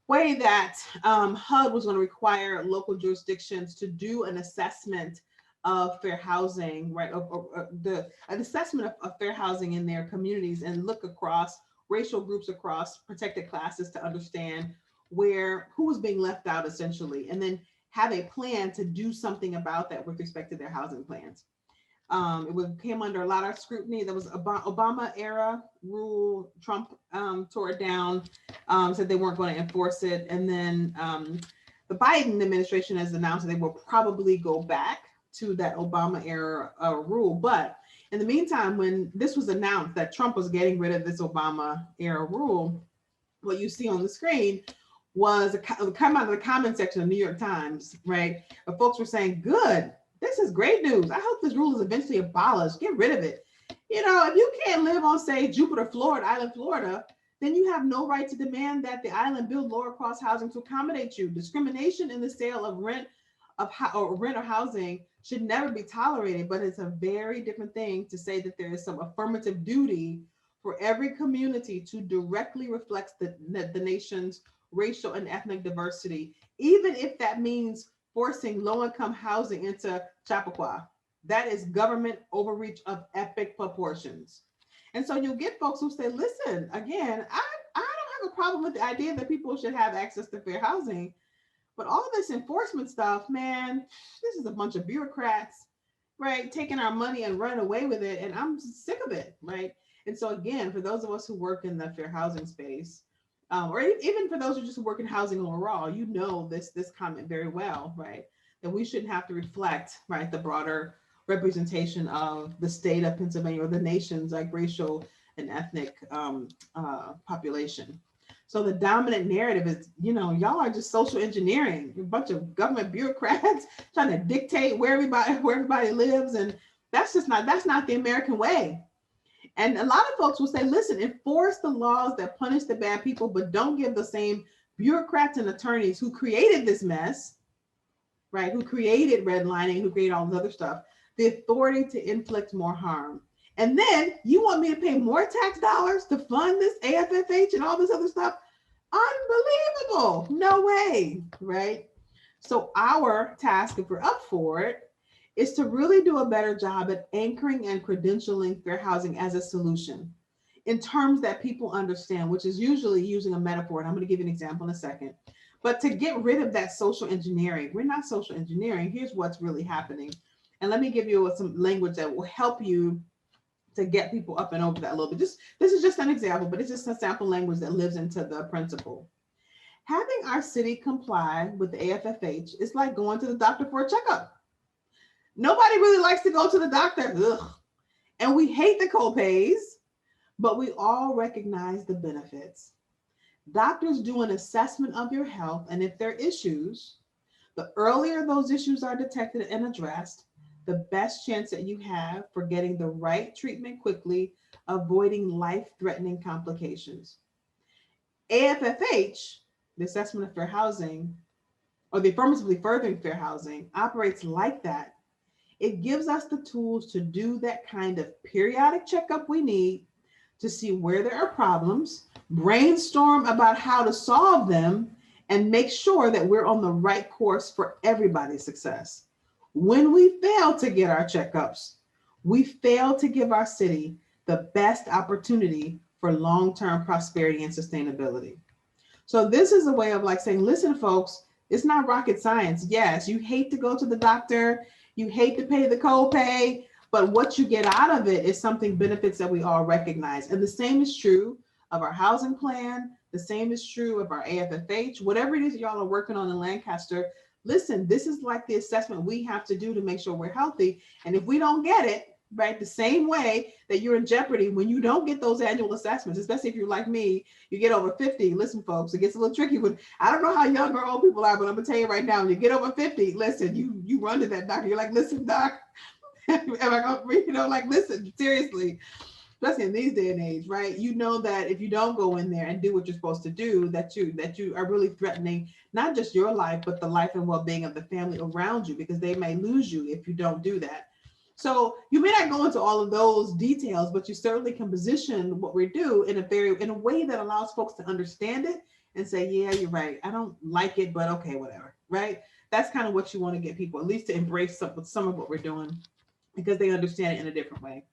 way that HUD was going to require local jurisdictions to do an assessment of fair housing, right? An assessment of fair housing in their communities and look across racial groups, across protected classes to understand who was being left out essentially, and then have a plan to do something about that with respect to their housing plans. Came under a lot of scrutiny. There was Obama era rule. Trump tore it down, said they weren't going to enforce it. And then the Biden administration has announced that they will probably go back to that Obama era rule. But in the meantime, when this was announced that Trump was getting rid of this Obama era rule, what you see on the screen was come out of the comment section of the New York Times, right? But folks were saying, good, this is great news. I hope this rule is eventually abolished. Get rid of it. You know, if you can't live on, say, Jupiter, Florida, Island, Florida, then you have no right to demand that the island build lower cost housing to accommodate you. Discrimination in the sale of rent or housing should never be tolerated, but it's a very different thing to say that there is some affirmative duty for every community to directly reflect the nation's racial and ethnic diversity, even if that means forcing low-income housing into Chappaqua. That is government overreach of epic proportions. And so you'll get folks who say, listen, again, I don't have a problem with the idea that people should have access to fair housing, but all this enforcement stuff, man, this is a bunch of bureaucrats, right, taking our money and running away with it, and I'm sick of it, right? And so again, for those of us who work in the fair housing space, or even for those who just work in housing overall, you know this comment very well, right? That we shouldn't have to reflect, right, the broader representation of the state of Pennsylvania or the nation's like racial and ethnic population. So the dominant narrative is, you know, y'all are just social engineering, a bunch of government bureaucrats trying to dictate where everybody lives, and that's not the American way. And a lot of folks will say, listen, enforce the laws that punish the bad people, but don't give the same bureaucrats and attorneys who created this mess, right, who created redlining, who created all this other stuff, the authority to inflict more harm. And then you want me to pay more tax dollars to fund this AFFH and all this other stuff? Unbelievable. No way, right? So our task, if we're up for it, is to really do a better job at anchoring and credentialing fair housing as a solution in terms that people understand, which is usually using a metaphor. And I'm going to give you an example in a second. But to get rid of that social engineering, we're not social engineering. Here's what's really happening. And let me give you some language that will help you to get people up and over that a little bit. This is just an example, but it's just a sample language that lives into the principle. Having our city comply with the AFFH is like going to the doctor for a checkup. Nobody really likes to go to the doctor. Ugh. And we hate the co-pays, but we all recognize the benefits. Doctors do an assessment of your health, and if there are issues, the earlier those issues are detected and addressed, the best chance that you have for getting the right treatment quickly, avoiding life-threatening complications. AFFH, the Assessment of Fair Housing, or the Affirmatively Furthering Fair Housing, operates like that. It gives us the tools to do that kind of periodic checkup we need to see where there are problems, brainstorm about how to solve them, and make sure that we're on the right course for everybody's success. When we fail to get our checkups, we fail to give our city the best opportunity for long-term prosperity and sustainability. So this is a way of like saying, listen, folks, it's not rocket science. Yes, you hate to go to the doctor, you hate to pay the copay, but what you get out of it is something benefits that we all recognize. And the same is true of our housing plan. The same is true of our AFFH, whatever it is y'all are working on in Lancaster. Listen, this is like the assessment we have to do to make sure we're healthy. And if we don't get it, right, the same way that you're in jeopardy when you don't get those annual assessments, especially if you're like me, you get over 50. Listen, folks, it gets a little tricky when, I don't know how young or old people are, but I'm gonna tell you right now, when you get over 50, listen, you run to that doctor. You're like, listen, doc, am I gonna, like, listen, seriously, especially in these day and age, right? You know that if you don't go in there and do what you're supposed to do, that you are really threatening not just your life, but the life and well-being of the family around you, because they may lose you if you don't do that. So you may not go into all of those details, but you certainly can position what we do in a way that allows folks to understand it and say, yeah, you're right. I don't like it, but okay, whatever, right? That's kind of what you want to get people, at least to embrace some of what we're doing, because they understand it in a different way.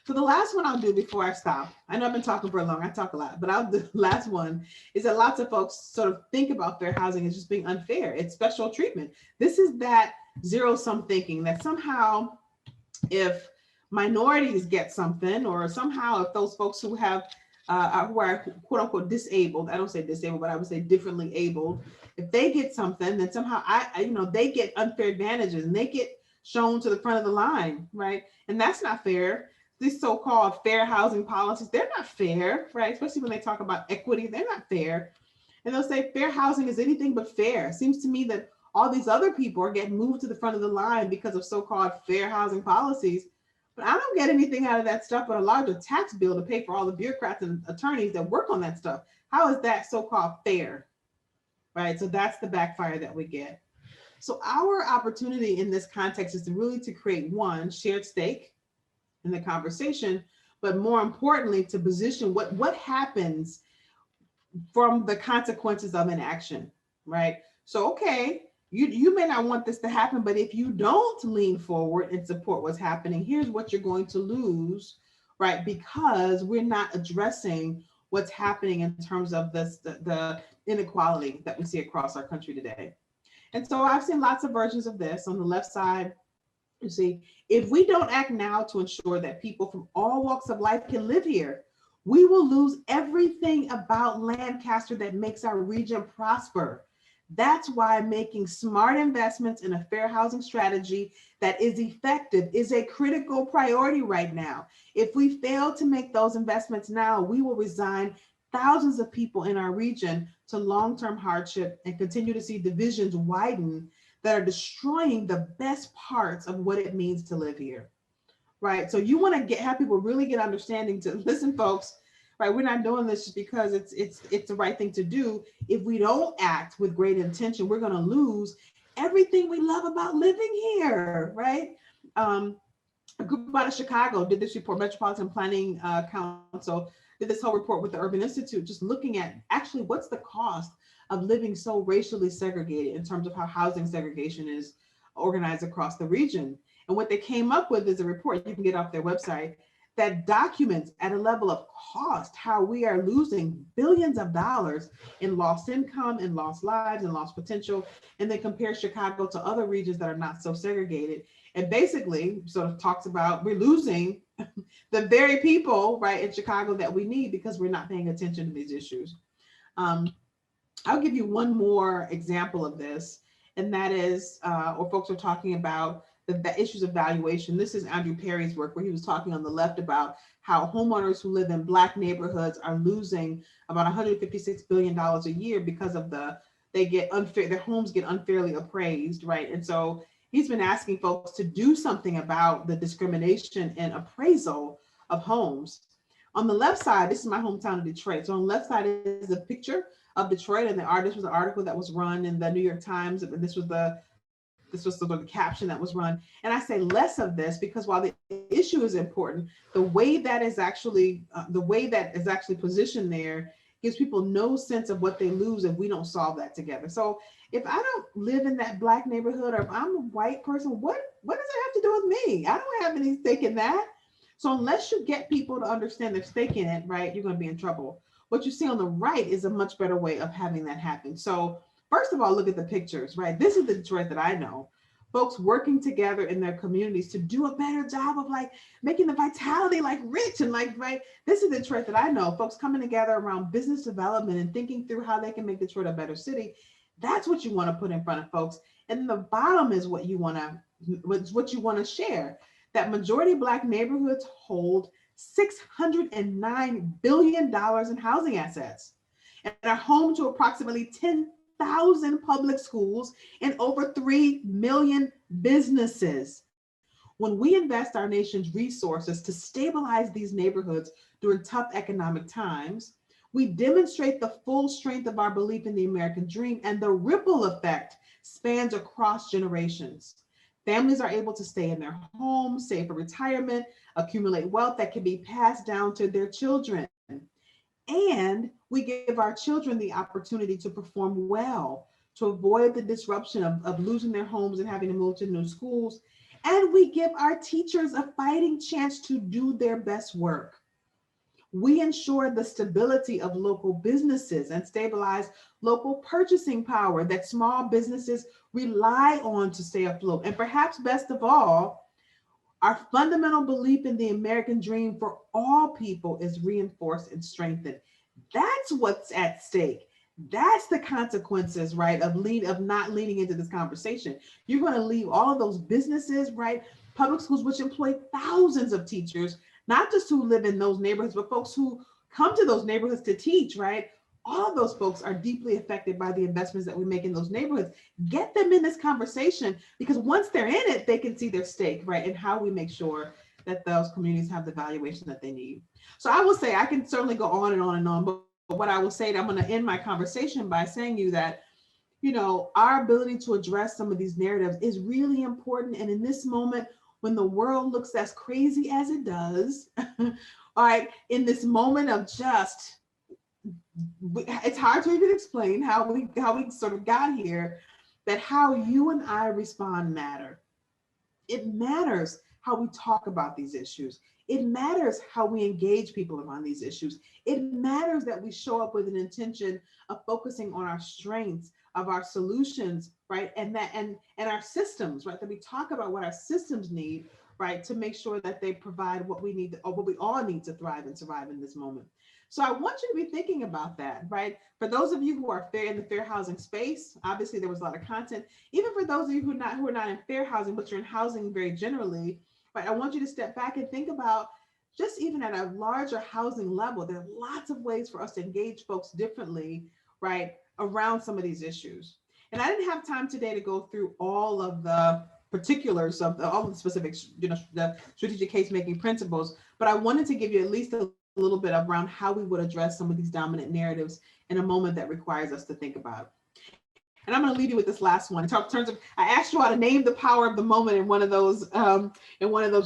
So the last one I'll do before I stop, I know I've been talking for long, I talk a lot, but the last one is that lots of folks sort of think about fair housing as just being unfair. It's special treatment. This is that zero-sum thinking that somehow if minorities get something, or somehow if those folks who have who are quote unquote disabled, I don't say disabled, but I would say differently abled, if they get something, then somehow they get unfair advantages and they get shown to the front of the line, right? And that's not fair. These so-called fair housing policies, they're not fair, right? Especially when they talk about equity, they're not fair. And they'll say fair housing is anything but fair. It seems to me that all these other people are getting moved to the front of the line because of so-called fair housing policies. But I don't get anything out of that stuff but a larger tax bill to pay for all the bureaucrats and attorneys that work on that stuff. How is that so-called fair, right? So that's the backfire that we get. So our opportunity in this context is to create one, shared stake in the conversation, but more importantly, to position what happens from the consequences of inaction, right? So, okay, you may not want this to happen, but if you don't lean forward and support what's happening, here's what you're going to lose, right? Because we're not addressing what's happening in terms of the inequality that we see across our country today. And so I've seen lots of versions of this. On the left side, you see, if we don't act now to ensure that people from all walks of life can live here, we will lose everything about Lancaster that makes our region prosper. That's why making smart investments in a fair housing strategy that is effective is a critical priority right now. If we fail to make those investments now, we will resign thousands of people in our region to long-term hardship and continue to see divisions widen that are destroying the best parts of what it means to live here, right? So you want to have people really get understanding to listen, folks, right? We're not doing this just because it's the right thing to do. If we don't act with great intention, we're going to lose everything we love about living here, right? A group out of Chicago did this report, Metropolitan Planning Council did this whole report with the Urban Institute, just looking at actually what's the cost of living so racially segregated in terms of how housing segregation is organized across the region. And what they came up with is a report, you can get off their website, that documents at a level of cost how we are losing billions of dollars in lost income and lost lives and lost potential. And they compare Chicago to other regions that are not so segregated. And basically sort of talks about we're losing the very people, right, in Chicago that we need because we're not paying attention to these issues. I'll give you one more example of this, and that is, or folks are talking about the issues of valuation. This is Andrew Perry's work where he was talking on the left about how homeowners who live in Black neighborhoods are losing about $156 billion a year because of their homes get unfairly appraised, right? And so he's been asking folks to do something about the discrimination and appraisal of homes. On the left side, this is my hometown of Detroit. So on the left side is a picture of Detroit, and this was an article that was run in the New York Times. This was the caption that was run. And I say less of this because while the issue is important, the way that is actually positioned there gives people no sense of what they lose if we don't solve that together. So if I don't live in that Black neighborhood, or if I'm a white person, what does it have to do with me? I don't have any stake in that. So unless you get people to understand their stake in it, right, you're going to be in trouble. What you see on the right is a much better way of having that happen. So first of all, look at the pictures, right? This is the Detroit that I know. folks working together in their communities to do a better job of like making the vitality like rich and like, right? This is Detroit that I know, folks coming together around business development and thinking through how they can make Detroit a better city. That's what you want to put in front of folks. And the bottom is what you want to share. That majority Black neighborhoods hold $609 billion in housing assets and are home to approximately 10,000 public schools and over 3 million businesses. When we invest our nation's resources to stabilize these neighborhoods during tough economic times, we demonstrate the full strength of our belief in the American dream, and the ripple effect spans across generations. Families are able to stay in their homes, save for retirement, accumulate wealth that can be passed down to their children. And we give our children the opportunity to perform well, to avoid the disruption of losing their homes and having to move to new schools. And we give our teachers a fighting chance to do their best work. We ensure the stability of local businesses and stabilize local purchasing power that small businesses rely on to stay afloat. And perhaps best of all, our fundamental belief in the American dream for all people is reinforced and strengthened. That's what's at stake. That's the consequences, right, of not leaning into this conversation. You're going to leave all of those businesses, right, public schools, which employ thousands of teachers, not just who live in those neighborhoods, but folks who come to those neighborhoods to teach, right? All of those folks are deeply affected by the investments that we make in those neighborhoods. Get them in this conversation, because once they're in it, they can see their stake, right? And how we make sure that those communities have the valuation that they need. So I will say, I can certainly go on and on and on, but what I will say, I'm going to end my conversation by saying to you that, you know, our ability to address some of these narratives is really important. And in this moment, when the world looks as crazy as it does, all right, in this moment of just, it's hard to even explain how we sort of got here, that how you and I respond matter. It matters how we talk about these issues. It matters how we engage people around these issues. It matters that we show up with an intention of focusing on our strengths, of our solutions, right? And our systems, right? That we talk about what our systems need, right? To make sure that they provide what we need, or what we all need to thrive and survive in this moment. So I want you to be thinking about that, right? For those of you who are in the fair housing space, obviously there was a lot of content. Even for those of you who are not in fair housing, but you're in housing very generally, right? I want you to step back and think about, just even at a larger housing level, there are lots of ways for us to engage folks differently, right, around some of these issues. And I didn't have time today to go through all of the particulars of all of the specific, you know, the strategic case-making principles, but I wanted to give you at least a little bit around how we would address some of these dominant narratives in a moment that requires us to think about it. And I'm going to leave you with this last one. In terms of, I asked you all to name the power of the moment in one of those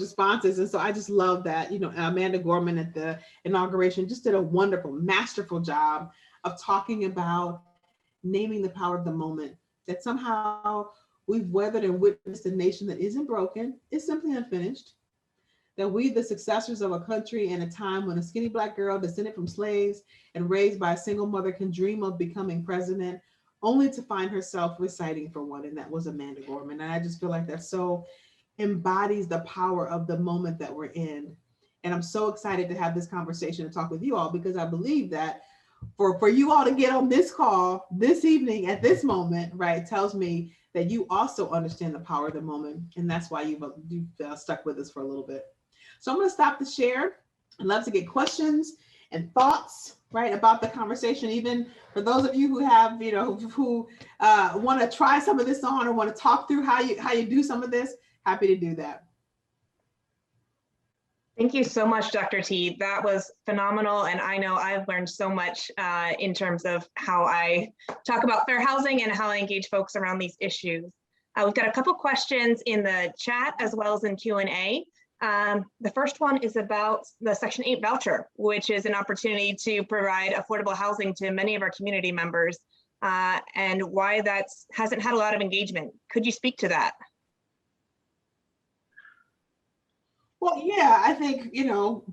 responses, and so I just love that. You know, Amanda Gorman at the inauguration just did a wonderful, masterful job of talking about naming the power of the moment. That somehow we've weathered and witnessed a nation that isn't broken; it's simply unfinished. That we, the successors of a country in a time when a skinny Black girl descended from slaves and raised by a single mother can dream of becoming president, only to find herself reciting for one, and that was Amanda Gorman. And I just feel like that so embodies the power of the moment that we're in. And I'm so excited to have this conversation and talk with you all, because I believe that for you all to get on this call this evening at this moment, right, tells me that you also understand the power of the moment. And that's why you've stuck with us for a little bit. So I'm going to stop the share. I'd love to get questions and thoughts, right, about the conversation. Even for those of you who have, you know, who want to try some of this on, or want to talk through how you do some of this, happy to do that. Thank you so much, Dr. T. That was phenomenal. And I know I've learned so much in terms of how I talk about fair housing and how I engage folks around these issues. We've got a couple questions in the chat as well as in Q&A. The first one is about the Section 8 voucher, which is an opportunity to provide affordable housing to many of our community members, and why that hasn't had a lot of engagement. Could you speak to that? Well, yeah, I think, you know,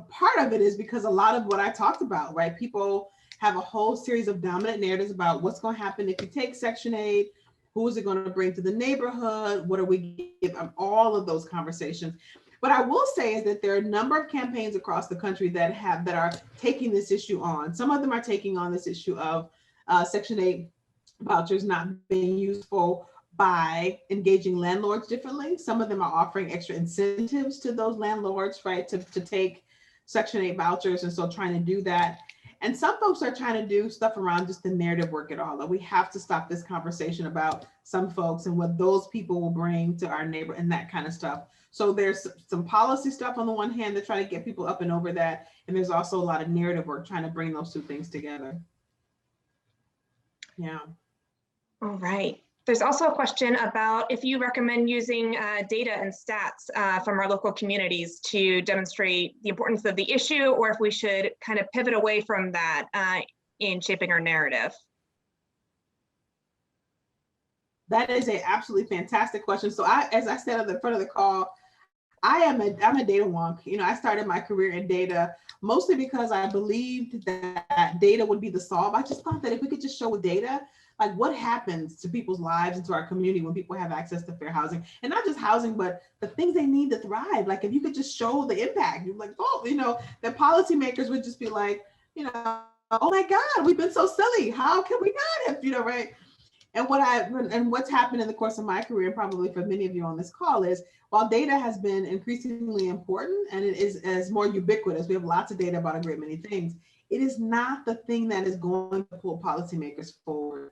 part of it is because a lot of what I talked about, right? People have a whole series of dominant narratives about what's going to happen if you take Section 8, Who is it going to bring to the neighborhood? What are we giving? All of those conversations. What I will say is that there are a number of campaigns across the country that are taking this issue on. Some of them are taking on this issue of Section 8 vouchers not being useful by engaging landlords differently. Some of them are offering extra incentives to those landlords, right, to take Section 8 vouchers, and so trying to do that. And some folks are trying to do stuff around just the narrative work at all. That we have to stop this conversation about some folks and what those people will bring to our neighbor and that kind of stuff. So there's some policy stuff on the one hand to try to get people up and over that. And there's also a lot of narrative work trying to bring those two things together. Yeah. All right. There's also a question about if you recommend using data and stats from our local communities to demonstrate the importance of the issue, or if we should kind of pivot away from that in shaping our narrative. That is an absolutely fantastic question. So as I said at the front of the call, I'm a data wonk. You know, I started my career in data mostly because I believed that data would be the solve. I just thought that if we could just show with data, like what happens to people's lives and to our community when people have access to fair housing, and not just housing, but the things they need to thrive. Like if you could just show the impact, you're like, oh, you know, the policymakers would just be like, you know, oh my God, we've been so silly. How can we not have, you know, right? And what's happened in the course of my career, and probably for many of you on this call, is while data has been increasingly important and it is as more ubiquitous, we have lots of data about a great many things, it is not the thing that is going to pull policymakers forward.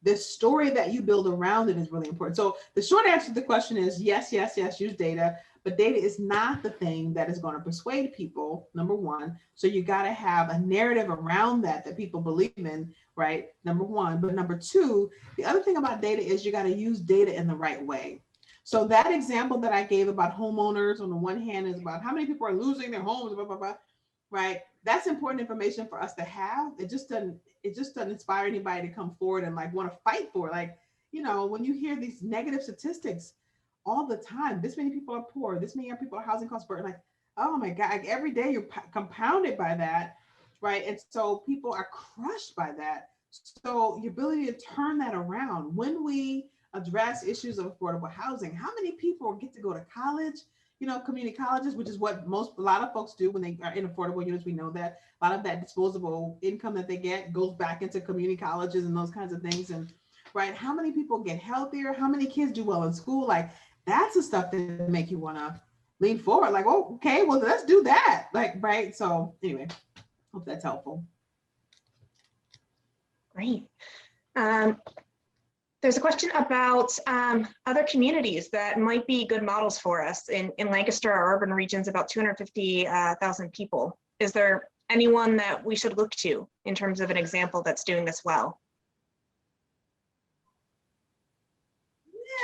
The story that you build around it is really important. So the short answer to the question is yes, yes, yes, use data, but data is not the thing that is going to persuade people, number one. So you got to have a narrative around that people believe in, right? Number one. But number two, the other thing about data is you got to use data in the right way. So that example that I gave about homeowners on the one hand is about how many people are losing their homes, blah, blah, blah, right? That's important information for us to have. It just doesn't inspire anybody to come forward and like want to fight for it. Like, you know, when you hear these negative statistics all the time, this many people are poor, this many people are housing cost burden, like, oh my God, like every day you're compounded by that, right? And so people are crushed by that. So your ability to turn that around, when we address issues of affordable housing, how many people get to go to college? You know, community colleges, which is what a lot of folks do when they are in affordable units. We know that a lot of that disposable income that they get goes back into community colleges and those kinds of things. And right, how many people get healthier? How many kids do well in school? Like that's the stuff that make you want to lean forward. Like, oh, okay, well, let's do that. Like, right. So anyway, hope that's helpful. Great. There's a question about other communities that might be good models for us. In Lancaster, our urban region's about 250,000 people. Is there anyone that we should look to in terms of an example that's doing this well?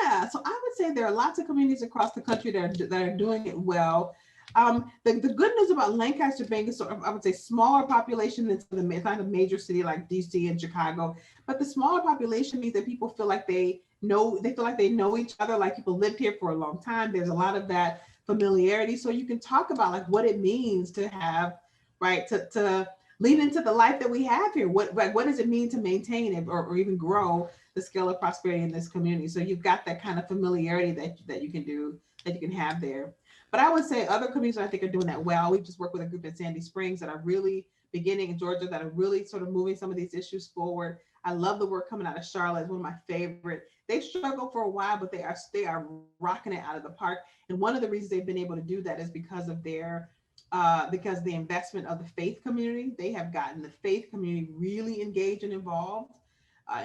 Yeah, so I would say there are lots of communities across the country that are doing it well. The good news about Lancaster being a sort of, I would say, smaller population than it's not a major city like DC and Chicago, but the smaller population means that people feel like they know each other, like people lived here for a long time. There's a lot of that familiarity. So you can talk about like what it means to have, right, to lean into the life that we have here. What does it mean to maintain it or even grow the scale of prosperity in this community? So you've got that kind of familiarity that you can have there. But I would say other communities I think are doing that well. We just worked with a group in Sandy Springs that are really beginning in Georgia that are really sort of moving some of these issues forward. I love the work coming out of Charlotte. It's one of my favorite. They've struggled for a while, but they are rocking it out of the park. And one of the reasons they've been able to do that is because of because the investment of the faith community. They have gotten the faith community really engaged and involved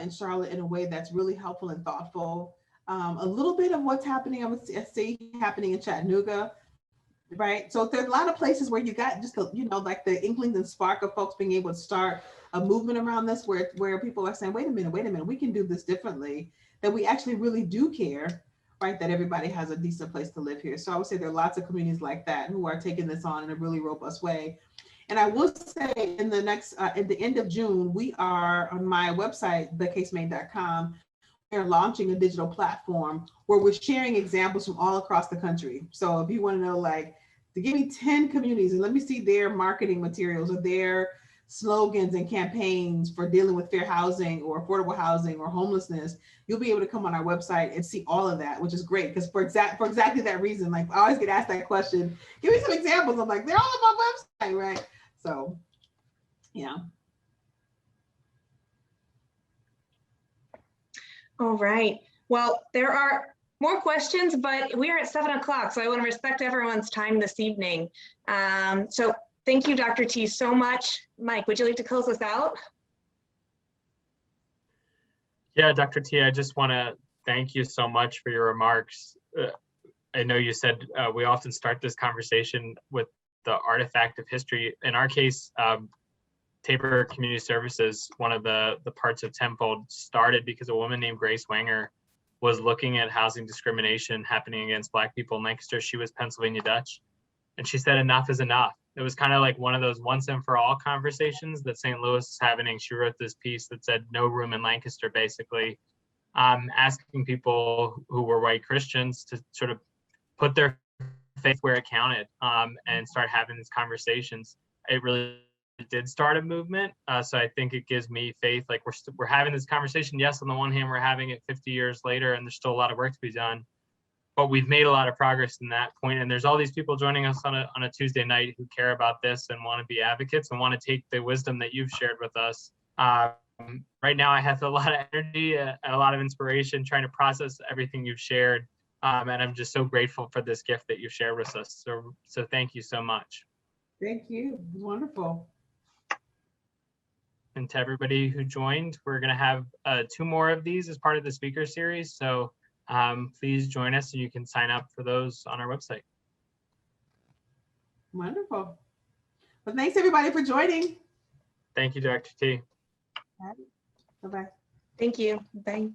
in Charlotte in a way that's really helpful and thoughtful. A little bit of what's happening, I would say, happening in Chattanooga, right? So there's a lot of places where you got just like the inklings and spark of folks being able to start a movement around this, where people are saying, wait a minute, we can do this differently. That we actually really do care, right? That everybody has a decent place to live here. So I would say there are lots of communities like that who are taking this on in a really robust way. And I will say, in the next, at the end of June, we are on my website, thecasemaid.com. We're launching a digital platform where we're sharing examples from all across the country. So if you want to know, like, to give me 10 communities and let me see their marketing materials or their slogans and campaigns for dealing with fair housing or affordable housing or homelessness, you'll be able to come on our website and see all of that, which is great. Because for exactly that reason, like I always get asked that question, give me some examples. I'm like, they're all on my website, right? So, yeah. All right. Well, there are more questions, but we are at 7 o'clock, so I want to respect everyone's time this evening. So thank you, Dr. T, so much. Mike, would you like to close us out? Yeah, Dr. T, I just want to thank you so much for your remarks. I know you said we often start this conversation with the artifact of history. In our case, Tabor Community Services, one of the parts of Tenfold, started because a woman named Grace Wenger was looking at housing discrimination happening against Black people in Lancaster. She was Pennsylvania Dutch, and she said enough is enough. It was kind of like one of those once and for all conversations that St. Louis is having. She wrote this piece that said no room in Lancaster, basically, asking people who were white Christians to sort of put their faith where it counted, and start having these conversations. It really did start a movement. So I think it gives me faith. Like we're having this conversation. Yes, on the one hand, we're having it 50 years later, and there's still a lot of work to be done. But we've made a lot of progress in that point. And there's all these people joining us on a Tuesday night who care about this and want to be advocates and want to take the wisdom that you've shared with us. Right now, I have a lot of energy and a lot of inspiration trying to process everything you've shared. And I'm just so grateful for this gift that you've shared with us. So thank you so much. Thank you. Wonderful. And to everybody who joined, we're going to have 2 more of these as part of the speaker series. So please join us, and you can sign up for those on our website. Wonderful. Well, thanks everybody for joining. Thank you, Dr. T. Bye-bye. Thank you. Bye.